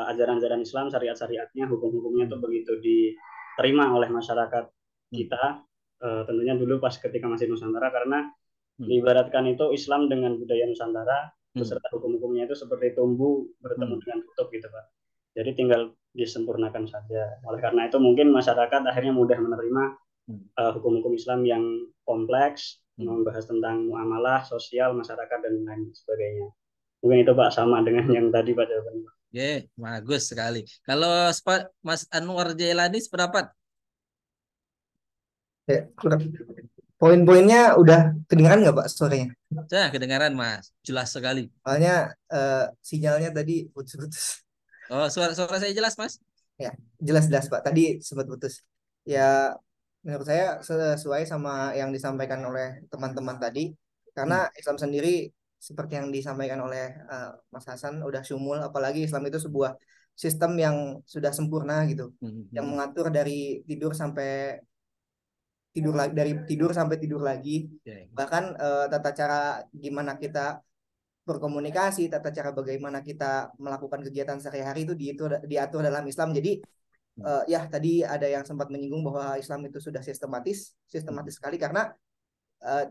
ajaran-ajaran Islam, syariat-syariatnya, hukum-hukumnya hmm, itu begitu diterima oleh masyarakat hmm, kita. Tentunya dulu pas ketika masih Nusantara, karena hmm, diibaratkan itu Islam dengan budaya Nusantara hmm, beserta hukum-hukumnya itu seperti tumbuh bertemu hmm, dengan kutub gitu, Pak. Jadi tinggal disempurnakan saja. Oleh karena itu mungkin masyarakat akhirnya mudah menerima hmm, hukum-hukum Islam yang kompleks, hmm. membahas tentang muamalah, sosial, masyarakat, dan lain sebagainya. Mungkin itu Pak sama dengan yang tadi Pak jawabannya. Oke, bagus sekali. Kalau Mas Anwar Jailani sependapat? Ya, poin-poinnya udah kedengaran nggak Pak suaranya? Saya kedengaran Mas, jelas sekali. Soalnya sinyalnya tadi putus-putus. Oh, suara saya jelas Mas? Ya, jelas-jelas Pak. Tadi sempat putus. Ya, menurut saya sesuai sama yang disampaikan oleh teman-teman tadi. Karena Hmm, Islam sendiri seperti yang disampaikan oleh Mas Hasan udah syumul. Apalagi Islam itu sebuah sistem yang sudah sempurna gitu. hmm, Yang hmm. mengatur dari tidur sampai tidur lagi, dari tidur sampai tidur lagi. Oke. Bahkan tata cara gimana kita berkomunikasi, tata cara bagaimana kita melakukan kegiatan sehari-hari itu diatur dalam Islam. Jadi Hmm, ya tadi ada yang sempat menyinggung bahwa Islam itu sudah hmm, sistematis sekali karena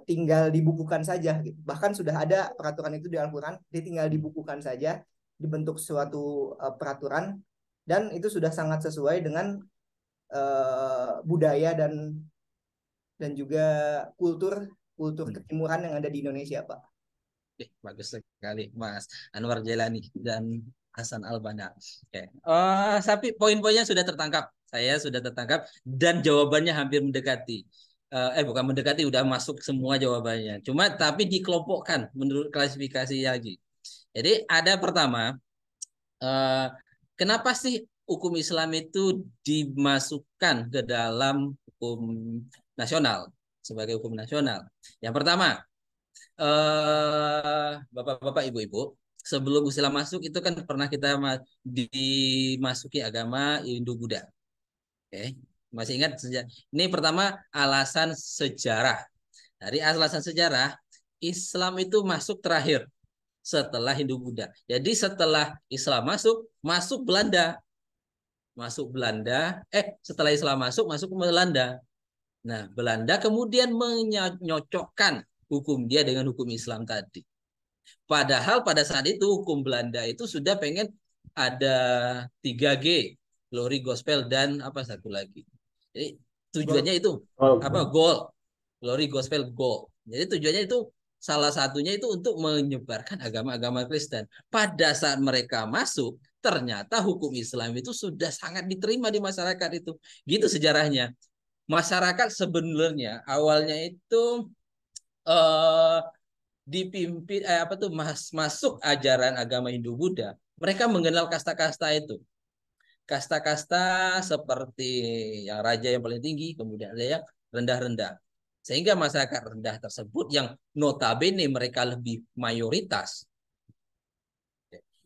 tinggal dibukukan saja gitu. Bahkan sudah ada peraturan itu di Al-Qur'an, dia tinggal hmm, dibukukan saja, dibentuk suatu peraturan dan itu sudah sangat sesuai dengan budaya dan juga kultur kultur hmm. ketimuran yang ada di Indonesia, Pak. Bagus sekali, Mas Anwar Jailani dan Hasan Albana. Oke. Tapi poin-poinnya sudah tertangkap. Saya sudah tertangkap dan jawabannya hampir mendekati. Bukan mendekati, udah masuk semua jawabannya. Cuma tapi dikelompokkan menurut klasifikasi lagi. Jadi ada pertama, eh, kenapa sih hukum Islam itu dimasukkan ke dalam hukum nasional sebagai hukum nasional? Yang pertama, bapak-bapak, ibu-ibu, sebelum Islam masuk itu kan pernah kita dimasuki agama Hindu-Buddha. Oke, masih ingat sejak ini pertama alasan sejarah. Dari alasan sejarah, Islam itu masuk terakhir setelah Hindu-Buddha. Jadi setelah Islam masuk Belanda, setelah Islam masuk ke Belanda. Nah, Belanda kemudian menyocokkan hukum dia dengan hukum Islam tadi. Padahal pada saat itu hukum Belanda itu sudah pengen ada 3G, glory, gospel, dan apa satu lagi. Jadi tujuannya itu apa? Oh, Goal, glory, gospel, goal. Jadi tujuannya itu salah satunya itu untuk menyebarkan agama-agama Kristen. Pada saat mereka masuk, ternyata hukum Islam itu sudah sangat diterima di masyarakat itu. Gitu sejarahnya. Masyarakat sebenarnya awalnya itu eh, dipimpin apa tuh masuk ajaran agama Hindu Buddha, mereka mengenal kasta-kasta itu. Kasta-kasta seperti yang raja yang paling tinggi, kemudian ada yang rendah-rendah. Sehingga masyarakat rendah tersebut yang notabene mereka lebih mayoritas.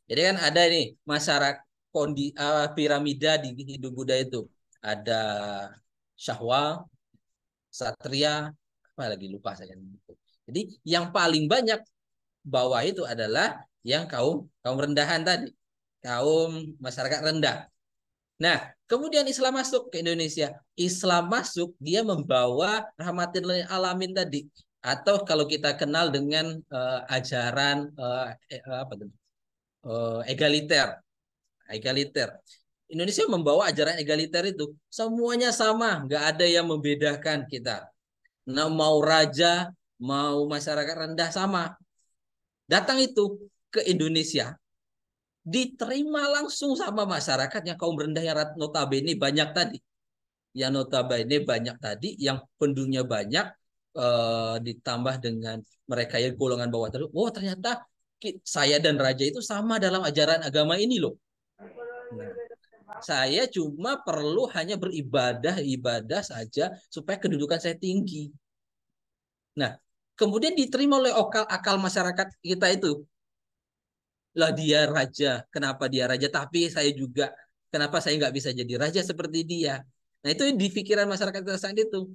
Jadi kan ada nih masyarakat piramida di Hindu Buddha itu. Ada Syahwa, Satria, apa lagi lupa saya. Jadi yang paling banyak bawah itu adalah yang kaum kaum rendahan tadi, kaum masyarakat rendah. Nah, kemudian Islam masuk ke Indonesia. Islam masuk, dia membawa rahmatil lil alamin tadi. Atau kalau kita kenal dengan ajaran apa itu? Egaliter. Egaliter. Indonesia membawa ajaran egaliter itu. Semuanya sama, nggak ada yang membedakan kita. Nah, mau raja, mau masyarakat rendah sama. Datang itu ke Indonesia, diterima langsung sama masyarakat yang kaum rendah yang notabene banyak tadi. Yang notabene banyak tadi, yang penduduknya banyak, ditambah dengan mereka yang golongan bawah terus. Oh, ternyata saya dan raja itu sama dalam ajaran agama ini loh. Nah, saya cuma perlu hanya beribadah saja supaya kedudukan saya tinggi. Nah, kemudian diterima oleh akal masyarakat kita itu. Lah dia raja, kenapa dia raja? Tapi saya juga, kenapa saya nggak bisa jadi raja seperti dia? Nah, itu di pikiran masyarakat saat itu.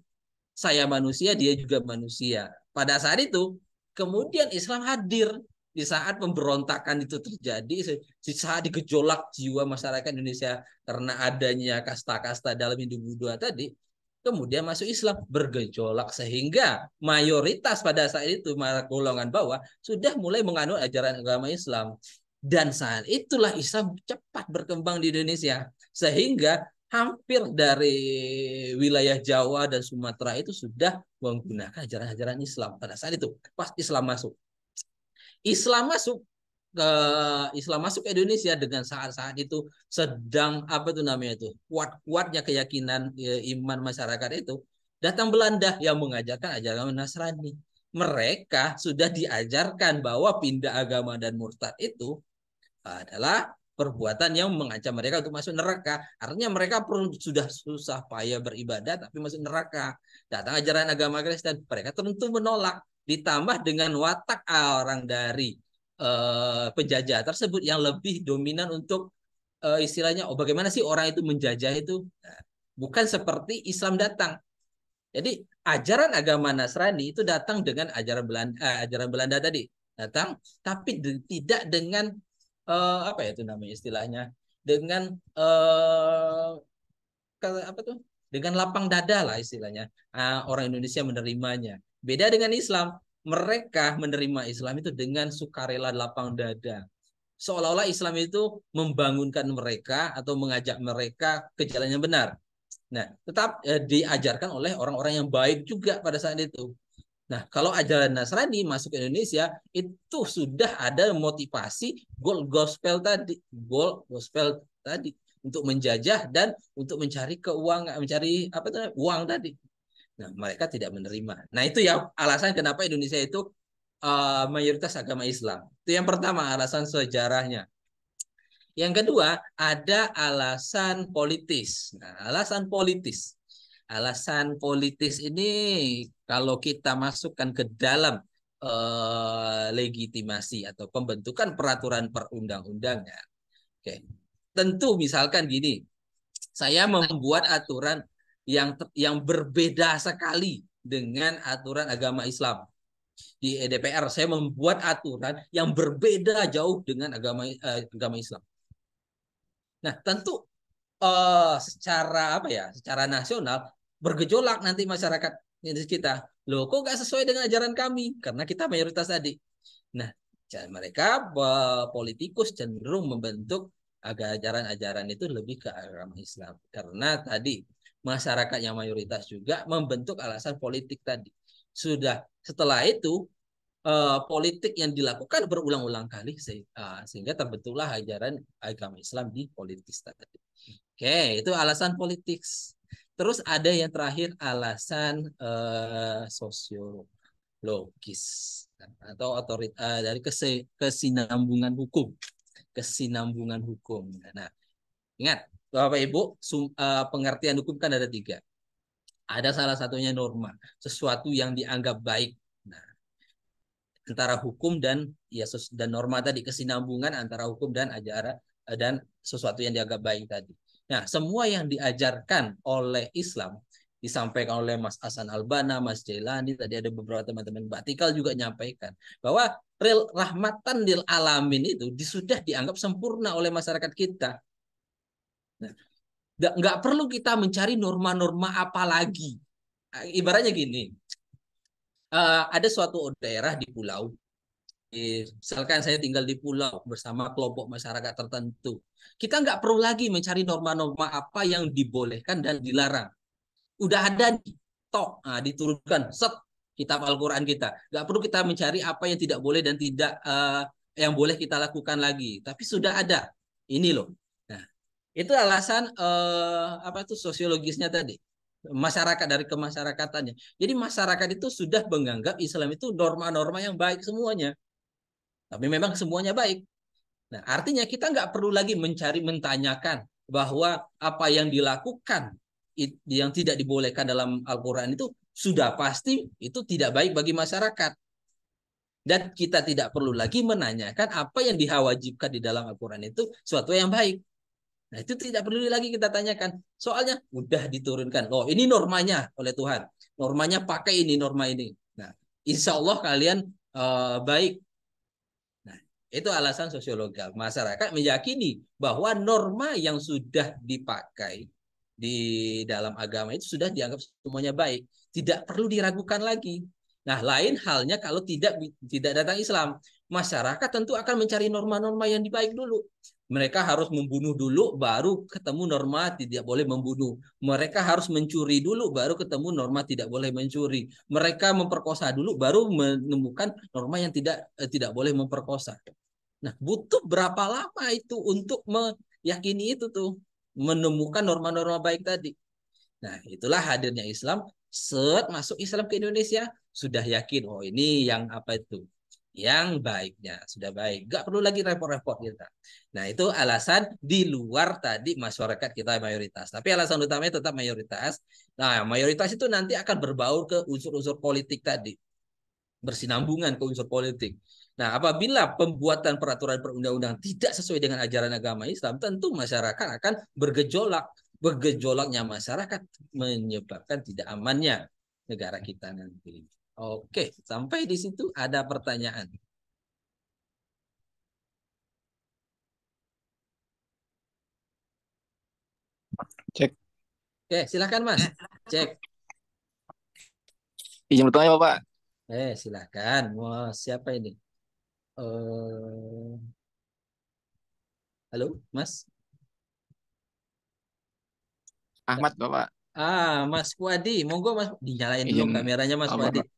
Saya manusia, dia juga manusia. Pada saat itu, kemudian Islam hadir di saat pemberontakan itu terjadi, di saat digejolak jiwa masyarakat Indonesia karena adanya kasta-kasta dalam Hindu-Buddha tadi, kemudian masuk Islam bergejolak sehingga mayoritas pada saat itu golongan bawah sudah mulai menganut ajaran agama Islam. Dan saat itulah Islam cepat berkembang di Indonesia sehingga hampir dari wilayah Jawa dan Sumatera itu sudah menggunakan ajaran-ajaran Islam pada saat itu. Pas Islam masuk Islam masuk ke Indonesia dengan saat-saat itu sedang apa itu namanya itu kuat-kuatnya keyakinan iman masyarakat itu. Datang Belanda yang mengajarkan ajaran Nasrani. Mereka sudah diajarkan bahwa pindah agama dan murtad itu adalah perbuatan yang mengancam mereka untuk masuk neraka. Artinya mereka sudah susah payah beribadah tapi masuk neraka. Datang ajaran agama Kristen, mereka tentu menolak. Ditambah dengan watak orang dari penjajah tersebut yang lebih dominan untuk istilahnya, bagaimana sih orang itu menjajah itu? Nah, bukan seperti Islam datang. Jadi ajaran agama Nasrani itu datang dengan ajaran Belanda tadi datang, tapi tidak dengan apa ya itu namanya istilahnya, dengan apa tuh? Dengan lapang dada lah istilahnya. Orang Indonesia menerimanya. Beda dengan Islam, mereka menerima Islam itu dengan sukarela lapang dada. Seolah-olah Islam itu membangunkan mereka atau mengajak mereka ke jalan yang benar. Nah, tetap diajarkan oleh orang-orang yang baik juga pada saat itu. Nah, kalau ajaran Nasrani masuk ke Indonesia itu sudah ada motivasi goal gospel tadi untuk menjajah dan untuk mencari keuangan, mencari apa itu uang tadi. Nah, mereka tidak menerima. Nah, itu ya alasan kenapa Indonesia itu mayoritas agama Islam. Itu yang pertama, alasan sejarahnya. Yang kedua, ada alasan politis. Nah, alasan politis ini kalau kita masukkan ke dalam legitimasi atau pembentukan peraturan perundang-undangan. Oke. Tentu misalkan gini, saya membuat aturan yang berbeda sekali dengan aturan agama Islam. Di DPR saya membuat aturan yang berbeda jauh dengan agama Islam. Nah, tentu secara apa ya? Secara nasional bergejolak nanti masyarakat kita. Loh, kok nggak sesuai dengan ajaran kami? Karena kita mayoritas tadi. Nah, mereka politikus cenderung membentuk ajaran-ajaran itu lebih ke agama Islam. Karena tadi masyarakat yang mayoritas juga membentuk alasan politik tadi. Sudah setelah itu politik yang dilakukan berulang-ulang kali sehingga terbentuklah ajaran agama Islam di politis tadi. Oke, itu alasan politik. Terus ada yang terakhir alasan sosiologis atau dari kesinambungan hukum. Nah, ingat Bapak Ibu, pengertian hukum kan ada 3. Ada salah satunya norma, sesuatu yang dianggap baik. Nah, antara hukum dan norma tadi, kesinambungan antara hukum dan ajaran dan sesuatu yang dianggap baik tadi. Nah, semua yang diajarkan oleh Islam disampaikan oleh Mas Hasan Albana, Mas Jailani, tadi ada beberapa teman-teman Batikal juga menyampaikan bahwa rahmatan lil alamin itu sudah dianggap sempurna oleh masyarakat kita. Nah, nggak perlu kita mencari norma-norma apa lagi. Ibaratnya gini, ada suatu daerah di pulau, misalkan saya tinggal di pulau bersama kelompok masyarakat tertentu, kita nggak perlu lagi mencari norma-norma apa yang dibolehkan dan dilarang. Udah ada diturunkan kitab Al-Quran kita. Nggak perlu kita mencari apa yang tidak boleh dan tidak yang boleh kita lakukan lagi. Tapi sudah ada. Ini loh. Nah, itu alasan apa itu sosiologisnya tadi. Masyarakat dari kemasyarakatannya. Jadi masyarakat itu sudah menganggap Islam itu norma-norma yang baik semuanya. Tapi memang semuanya baik. Nah, artinya kita nggak perlu lagi mentanyakan bahwa apa yang dilakukan yang tidak dibolehkan dalam Al-Quran itu sudah pasti itu tidak baik bagi masyarakat. Dan kita tidak perlu lagi menanyakan apa yang diwajibkan di dalam Al-Quran itu suatu yang baik. Nah, itu tidak perlu lagi kita tanyakan. Soalnya udah diturunkan. Oh, ini normanya oleh Tuhan. Normanya pakai ini, norma ini. Nah, insya Allah kalian baik. Nah, itu alasan sosiologi. Masyarakat meyakini bahwa norma yang sudah dipakai di dalam agama itu sudah dianggap semuanya baik. Tidak perlu diragukan lagi. Nah, lain halnya kalau tidak datang Islam. Masyarakat tentu akan mencari norma-norma yang baik dulu. Mereka harus membunuh dulu, baru ketemu norma tidak boleh membunuh. Mereka harus mencuri dulu, baru ketemu norma tidak boleh mencuri. Mereka memperkosa dulu, baru menemukan norma yang tidak boleh memperkosa. Nah, butuh berapa lama itu untuk meyakini itu tuh, menemukan norma-norma baik tadi. Nah, itulah hadirnya Islam. Masuk Islam ke Indonesia, sudah yakin, oh ini yang apa itu? Yang baiknya, sudah baik. Gak perlu lagi repot-repot kita. Nah, itu alasan di luar tadi masyarakat kita mayoritas. Tapi alasan utamanya tetap mayoritas. Nah, mayoritas itu nanti akan berbaur ke unsur-unsur politik tadi. Bersinambungan ke unsur politik. Nah, apabila pembuatan peraturan perundang-undangan tidak sesuai dengan ajaran agama Islam, tentu masyarakat akan bergejolak. Bergejolaknya masyarakat menyebabkan tidak amannya negara kita nanti. Oke, sampai di situ ada pertanyaan. Cek. Oke, silakan Mas. Cek. Izin bertanya Bapak. Silakan. Mau siapa ini? Halo, Mas. Ahmad Bapak. Mas Wadi, monggo Mas, dinyalain dulu Izin kameranya Mas apa, Wadi. Pak?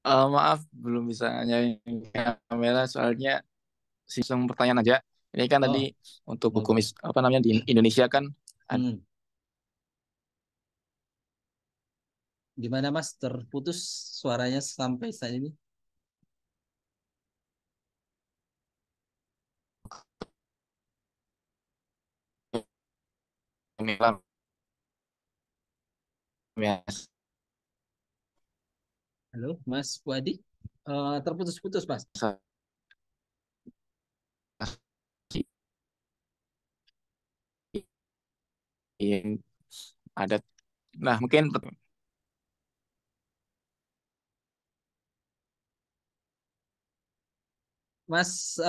Maaf belum bisa nyalain kamera soalnya langsung pertanyaan aja. Ini kan tadi untuk hukum apa namanya di Indonesia kan Gimana Mas? Terputus suaranya sampai saat ini? Halo, Mas Wadi. Terputus-putus, Mas. Ada. Nah, mungkin Mas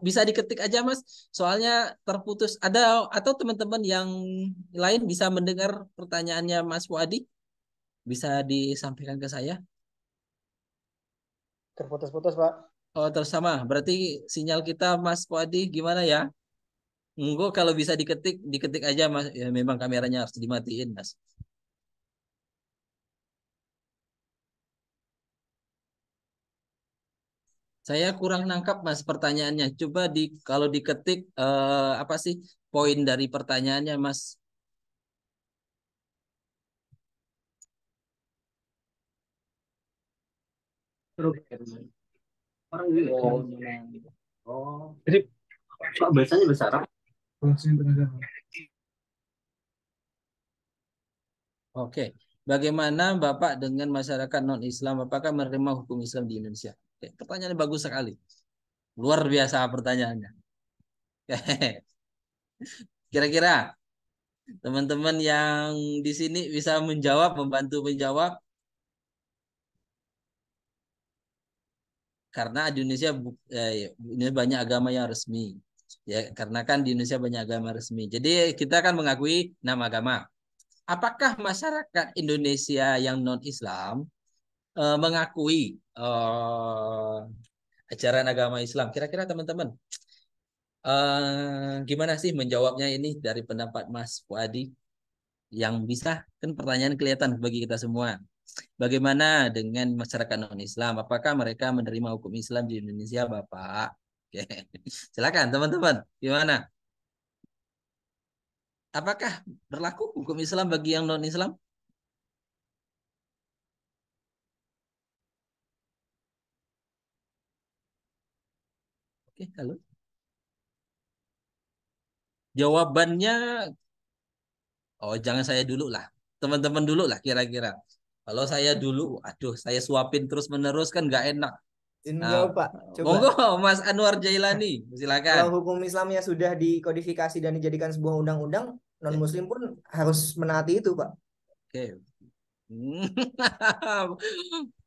bisa diketik aja Mas, soalnya terputus. Ada atau teman-teman yang lain bisa mendengar pertanyaannya Mas Wadi? Bisa disampaikan ke saya? Terputus-putus, Pak. Oh, terus sama. Berarti sinyal kita Mas Wadi gimana ya? Monggo kalau bisa diketik aja Mas. Ya, memang kameranya harus dimatiin, Mas. Saya kurang nangkap Mas pertanyaannya. Coba kalau diketik apa sih poin dari pertanyaannya Mas? Jadi Pak bahasanya bahasa Arab. Oke. Bagaimana Bapak dengan masyarakat non-Islam? Apakah menerima hukum Islam di Indonesia? Oke, pertanyaannya bagus sekali. Luar biasa pertanyaannya. Kira-kira teman-teman yang di sini bisa membantu menjawab? Karena di Indonesia ini banyak agama yang resmi. Ya, karena kan di Indonesia banyak agama resmi. Jadi kita kan mengakui 6 agama. Apakah masyarakat Indonesia yang non-Islam mengakui ajaran agama Islam? Kira-kira teman-teman gimana sih menjawabnya ini dari pendapat Mas Fuadi? Yang bisa, kan pertanyaan kelihatan bagi kita semua. Bagaimana dengan masyarakat non-Islam? Apakah mereka menerima hukum Islam di Indonesia, Bapak? Oke. Silakan teman-teman, gimana? Apakah berlaku hukum Islam bagi yang non-Islam? Oke, halo. Jawabannya, oh jangan saya dulu lah. Teman-teman dulu lah kira-kira. Kalau saya dulu, aduh saya suapin terus-menerus kan nggak enak. Enggak, Nah, Pak. Coba. monggo Mas Anwar Jailani, Kalau silakan. hukum Islamnya sudah dikodifikasi dan dijadikan sebuah undang-undang, non-Muslim pun harus menaati itu, Pak. Oke.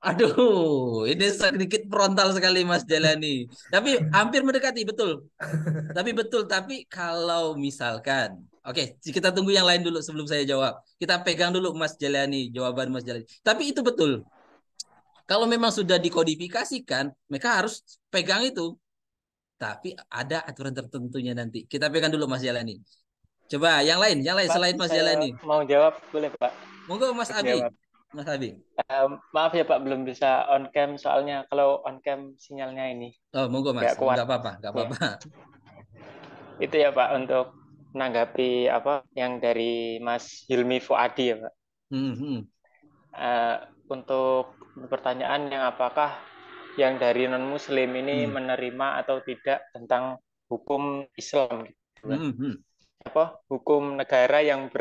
Aduh, ini sedikit frontal sekali Mas Jalani. Tapi hampir mendekati, betul. Tapi kalau misalkan, oke, kita tunggu yang lain dulu sebelum saya jawab. Kita pegang dulu Mas Jalani, jawaban Mas Jalani. Tapi itu betul. Kalau memang sudah dikodifikasikan, mereka harus pegang itu. Tapi ada aturan tertentunya nanti. Kita pegang dulu Mas Jalani. Coba yang lain Pak, selain Mas saya Jalani. mau jawab, boleh Pak? Monggo Mas Abi. Jawab. Mas Abi. Maaf ya Pak, belum bisa on cam soalnya kalau on cam sinyalnya ini Oh, monggo Mas. nggak kuat. Nggak apa-apa, nggak apa-apa. Itu ya Pak untuk menanggapi apa yang dari Mas Hilmi Fuadi ya Pak. Untuk pertanyaan yang apakah yang dari non Muslim ini menerima atau tidak tentang hukum Islam gitu kan? Apa hukum negara yang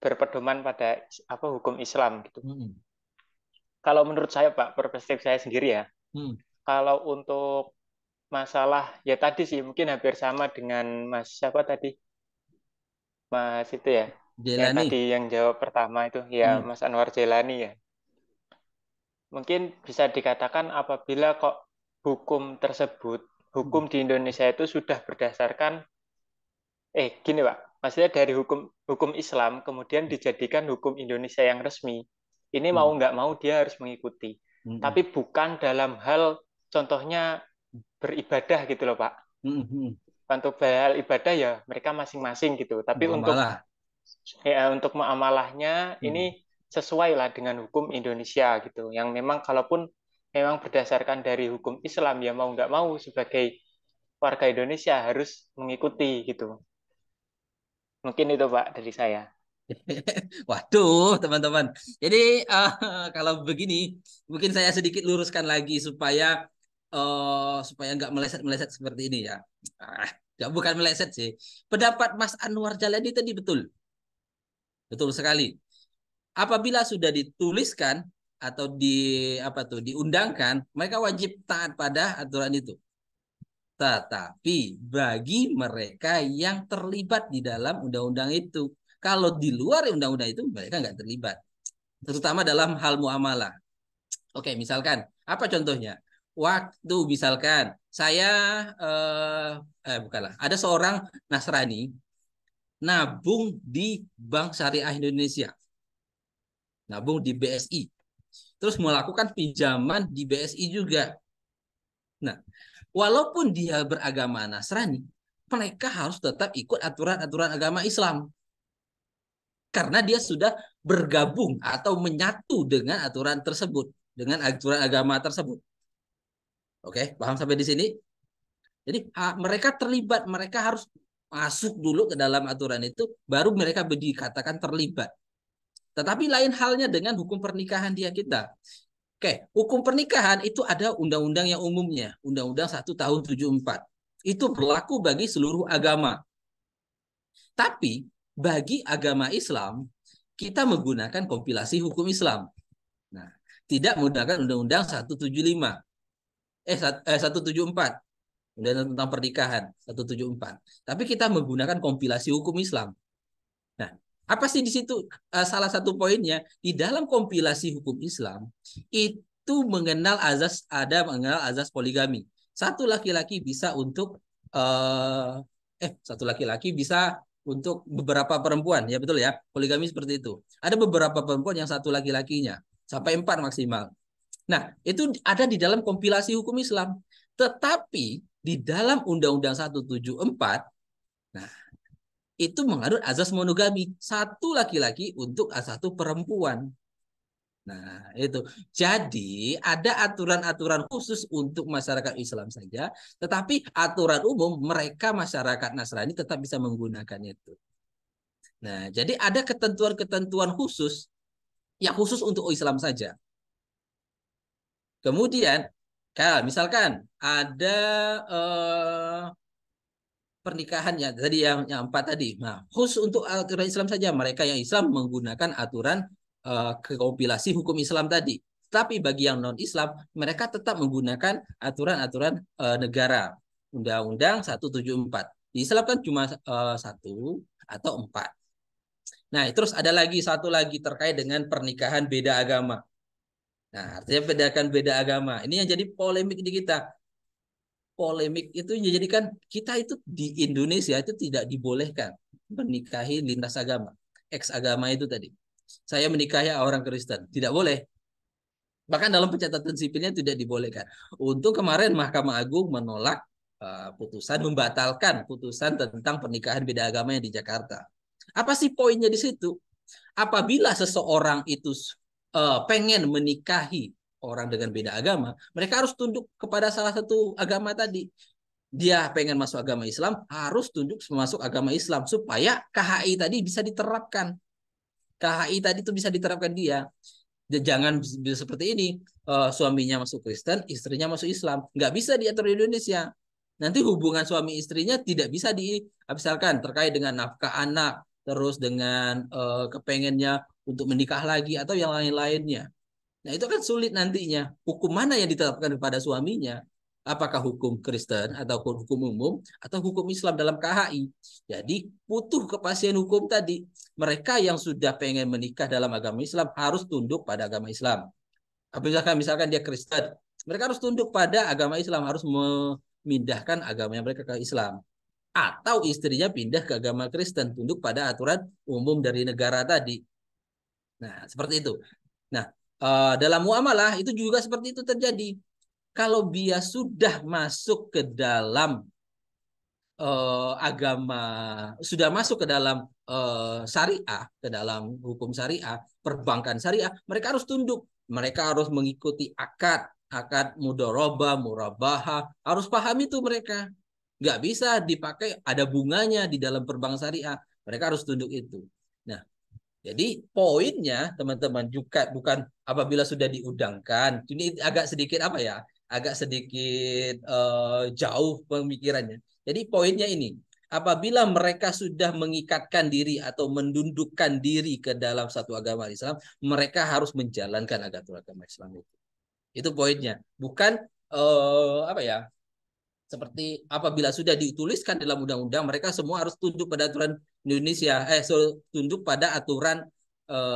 berpedoman pada apa hukum Islam gitu. Kalau menurut saya Pak, perspektif saya sendiri ya. Kalau untuk masalah ya tadi sih mungkin hampir sama dengan Mas siapa tadi? Mas itu ya. Jailani. Yang tadi yang jawab pertama itu ya Mas Anwar Jailani ya. Mungkin bisa dikatakan apabila kok hukum tersebut, hukum di Indonesia itu sudah berdasarkan gini Pak, maksudnya dari hukum Islam kemudian dijadikan hukum Indonesia yang resmi. Ini mau nggak mau dia harus mengikuti. Tapi bukan dalam hal contohnya beribadah gitu loh Pak. Untuk hal ibadah ya mereka masing-masing gitu. Tapi untuk muamalahnya ini sesuai lah dengan hukum Indonesia gitu. Yang memang kalaupun memang berdasarkan dari hukum Islam ya mau nggak mau sebagai warga Indonesia harus mengikuti gitu. Mungkin itu Pak dari saya. Waduh, teman-teman. Jadi kalau begini, mungkin saya sedikit luruskan lagi supaya nggak meleset-meleset seperti ini ya. Bukan meleset sih. Pendapat Mas Anwar Jalani tadi betul. Betul sekali. Apabila sudah dituliskan atau diundangkan, mereka wajib taat pada aturan itu. Tetapi bagi mereka yang terlibat di dalam undang-undang itu, kalau di luar undang-undang itu mereka nggak terlibat, terutama dalam hal muamalah. Oke, misalkan apa contohnya? Waktu misalkan saya ada seorang Nasrani nabung di Bank Syariah Indonesia, nabung di BSI, terus melakukan pinjaman di BSI juga. Nah, walaupun dia beragama Nasrani, mereka harus tetap ikut aturan-aturan agama Islam. Karena dia sudah bergabung atau menyatu dengan aturan tersebut, dengan aturan agama tersebut. Oke, paham sampai di sini? Jadi mereka terlibat, mereka harus masuk dulu ke dalam aturan itu, baru mereka dikatakan terlibat. Tetapi lain halnya dengan hukum pernikahan kita. Oke, hukum pernikahan itu ada undang-undang yang umumnya, Undang-Undang 1 tahun 74. Itu berlaku bagi seluruh agama. Tapi bagi agama Islam, kita menggunakan kompilasi hukum Islam. Nah, tidak menggunakan Undang-Undang 174. Undang-Undang tentang pernikahan 174. Tapi kita menggunakan kompilasi hukum Islam. Nah, apa sih di situ salah satu poinnya? Di dalam kompilasi hukum Islam itu mengenal azas poligami. Satu laki-laki bisa untuk beberapa perempuan, ya betul ya, poligami seperti itu. Ada beberapa perempuan yang satu laki-lakinya sampai 4 maksimal. Nah, itu ada di dalam kompilasi hukum Islam. Tetapi di dalam Undang-Undang 174, nah itu menganut azas monogami, satu laki-laki untuk satu perempuan. Nah, itu. Jadi ada aturan-aturan khusus untuk masyarakat Islam saja, tetapi aturan umum mereka masyarakat Nasrani tetap bisa menggunakan itu. Nah, jadi ada ketentuan-ketentuan khusus yang khusus untuk Islam saja. Kemudian, kalau misalkan ada pernikahannya tadi yang 4 tadi. Nah, khusus untuk aturan Islam saja, mereka yang Islam menggunakan aturan kompilasi hukum Islam tadi. Tapi bagi yang non-Islam, mereka tetap menggunakan aturan-aturan negara. Undang-Undang 174. Di Islam kan cuma 1 atau 4. Nah, terus ada lagi satu lagi terkait dengan pernikahan beda agama. Nah, artinya bedakan beda agama. Ini yang jadi polemik di kita. Polemik itu menjadikan kita itu di Indonesia itu tidak dibolehkan menikahi lintas agama. Ex agama itu tadi. Saya menikahi orang Kristen. Tidak boleh. Bahkan dalam pencatatan sipilnya tidak dibolehkan. Untung kemarin Mahkamah Agung menolak putusan, membatalkan putusan tentang pernikahan beda agama yang di Jakarta. Apa sih poinnya di situ? Apabila seseorang itu pengen menikahi orang dengan beda agama, mereka harus tunduk kepada salah satu agama tadi. Dia pengen masuk agama Islam, harus tunduk masuk agama Islam supaya KHI tadi bisa diterapkan. KHI tadi itu bisa diterapkan dia. Jangan seperti ini, suaminya masuk Kristen, istrinya masuk Islam. Nggak bisa diatur di Indonesia. Nanti hubungan suami istrinya tidak bisa misalkan terkait dengan nafkah anak, terus dengan kepengennya untuk menikah lagi atau yang lain-lainnya. Nah, itu kan sulit nantinya. Hukum mana yang ditetapkan kepada suaminya? Apakah hukum Kristen atau hukum umum atau hukum Islam dalam KHI? Jadi butuh kepastian hukum tadi. Mereka yang sudah pengen menikah dalam agama Islam harus tunduk pada agama Islam. Misalkan dia Kristen, mereka harus tunduk pada agama Islam, harus memindahkan agamanya mereka ke Islam. Atau istrinya pindah ke agama Kristen, tunduk pada aturan umum dari negara tadi. Nah, seperti itu. Nah, dalam muamalah itu juga seperti itu terjadi. Kalau dia sudah masuk ke dalam agama, sudah masuk ke dalam syariah, ke dalam hukum syariah, perbankan syariah, mereka harus tunduk. Mereka harus mengikuti akad mudharabah, murabaha, harus paham itu mereka. Nggak bisa dipakai ada bunganya di dalam perbankan syariah. Mereka harus tunduk itu. Nah, jadi poinnya teman-teman juga bukan apabila sudah diundangkan. Ini agak sedikit apa ya? Agak sedikit jauh pemikirannya. Jadi poinnya ini, apabila mereka sudah mengikatkan diri atau mendundukkan diri ke dalam satu agama Islam, mereka harus menjalankan agama Islam itu. Itu poinnya. Bukan apa ya? Seperti apabila sudah dituliskan dalam undang-undang, mereka semua harus tunduk pada aturan Indonesia, tunduk pada aturan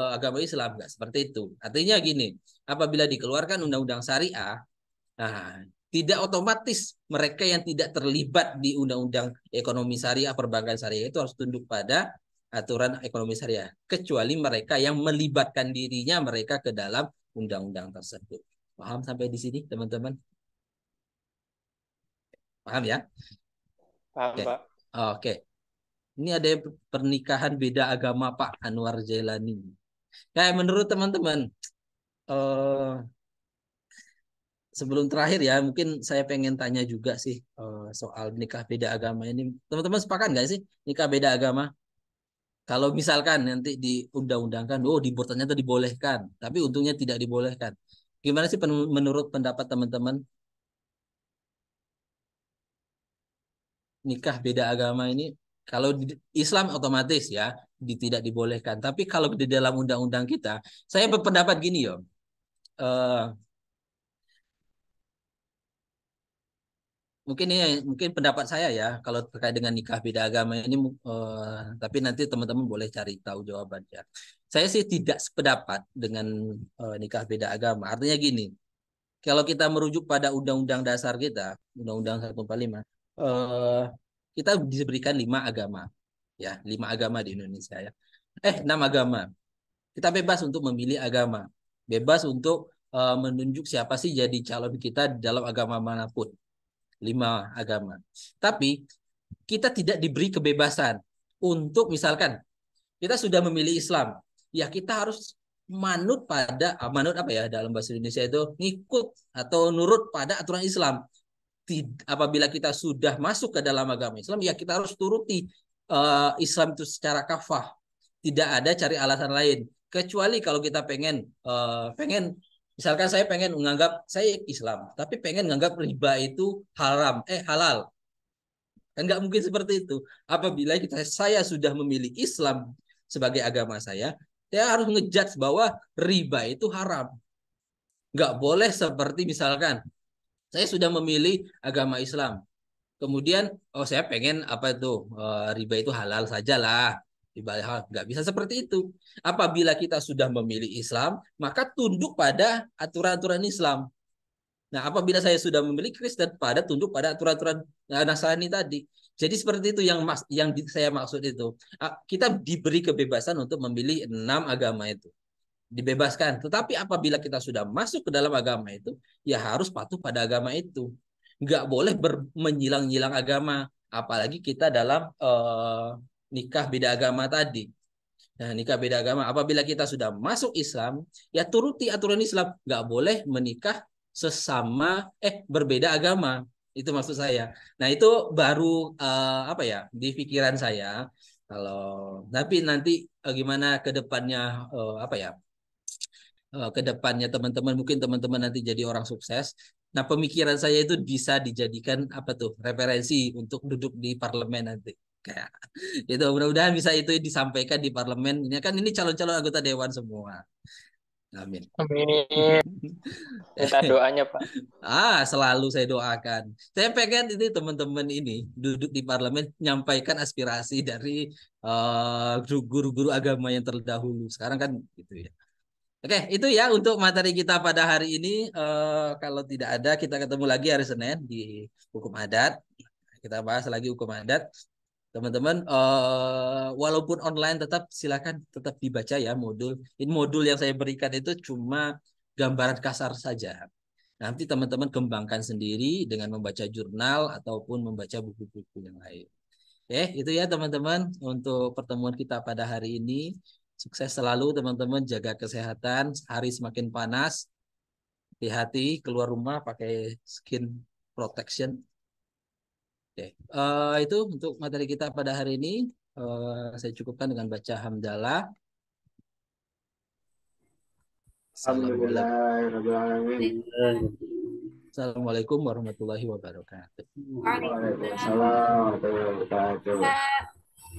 agama Islam, nggak seperti itu. Artinya gini, apabila dikeluarkan undang-undang syariah, nah, tidak otomatis mereka yang tidak terlibat di undang-undang ekonomi syariah, perbankan syariah itu harus tunduk pada aturan ekonomi syariah, kecuali mereka yang melibatkan dirinya mereka ke dalam undang-undang tersebut. Paham sampai di sini, teman-teman? Paham ya? Paham, Oke. Pak. Oke. Ini ada pernikahan beda agama Pak Anwar Jailani. Kayak menurut teman-teman, sebelum terakhir ya, mungkin saya pengen tanya juga sih soal nikah beda agama ini. Teman-teman sepakat nggak sih nikah beda agama? Kalau misalkan nanti diundang-undangkan, ternyata dibolehkan, tapi untungnya tidak dibolehkan. Gimana sih menurut pendapat teman-teman? Nikah beda agama ini, kalau di Islam otomatis ya tidak dibolehkan. Tapi kalau di dalam undang-undang kita, saya berpendapat gini yo. Mungkin pendapat saya ya kalau terkait dengan nikah beda agama ini, tapi nanti teman-teman boleh cari tahu jawabannya. Saya sih tidak sependapat dengan nikah beda agama. Artinya gini, kalau kita merujuk pada undang-undang dasar kita, Undang-Undang 145, kita diberikan 5 agama, ya 5 agama di Indonesia ya. 6 agama. Kita bebas untuk memilih agama, bebas untuk menunjuk siapa sih jadi calon kita dalam agama manapun. 5 agama. Tapi kita tidak diberi kebebasan untuk misalkan kita sudah memilih Islam, ya kita harus manut apa ya dalam bahasa Indonesia itu ngikut atau nurut pada aturan Islam. Apabila kita sudah masuk ke dalam agama Islam, ya kita harus turuti Islam itu secara kafah. Tidak ada cari alasan lain. Kecuali kalau kita pengen misalkan saya pengen menganggap saya Islam, tapi pengen menganggap riba itu halal. Kan nggak mungkin seperti itu. Apabila saya sudah memilih Islam sebagai agama saya harus ngejudge bahwa riba itu haram. Nggak boleh seperti misalkan saya sudah memilih agama Islam, kemudian saya pengen riba itu halal sajalah. Riba halal. Nggak bisa seperti itu. Apabila kita sudah memilih Islam, maka tunduk pada aturan-aturan Islam. Nah, apabila saya sudah memilih Kristen, tunduk pada aturan-aturan Nasrani tadi. Jadi seperti itu yang saya maksud itu. Kita diberi kebebasan untuk memilih 6 agama itu. Dibebaskan. Tetapi apabila kita sudah masuk ke dalam agama itu, ya harus patuh pada agama itu. Nggak boleh menyilang-nyilang agama. Apalagi kita dalam nikah beda agama tadi. Nah, nikah beda agama. Apabila kita sudah masuk Islam, ya turuti aturan Islam. Nggak boleh menikah berbeda agama. Itu maksud saya. Nah, itu baru di pikiran saya. Tapi nanti gimana ke depannya ke depannya teman-teman, mungkin teman-teman nanti jadi orang sukses. Nah, pemikiran saya itu bisa dijadikan referensi untuk duduk di parlemen nanti. Kayak itu mudah-mudahan bisa itu disampaikan di parlemen. Ini calon-calon anggota dewan semua. Amin. Amin. Minta doanya, Pak. Selalu saya doakan. Saya pengen ini teman-teman ini duduk di parlemen menyampaikan aspirasi dari guru-guru agama yang terdahulu. Sekarang kan gitu ya. Oke, itu ya untuk materi kita pada hari ini. Kalau tidak ada, kita ketemu lagi hari Senin di hukum adat. Kita bahas lagi hukum adat. Teman-teman, walaupun online silakan tetap dibaca ya modul. Ini modul yang saya berikan itu cuma gambaran kasar saja. Nanti teman-teman kembangkan sendiri dengan membaca jurnal ataupun membaca buku-buku yang lain. Itu ya teman-teman untuk pertemuan kita pada hari ini. Sukses selalu teman-teman, jaga kesehatan. Hari semakin panas. Hati-hati keluar rumah pakai skin protection. Itu untuk materi kita pada hari ini. Saya cukupkan dengan baca hamdalah. Assalamualaikum warahmatullahi wabarakatuh. Waalaikumsalam warahmatullahi wabarakatuh.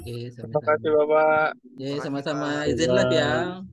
Terima kasih Bapak. Sama-sama. Izin live ya.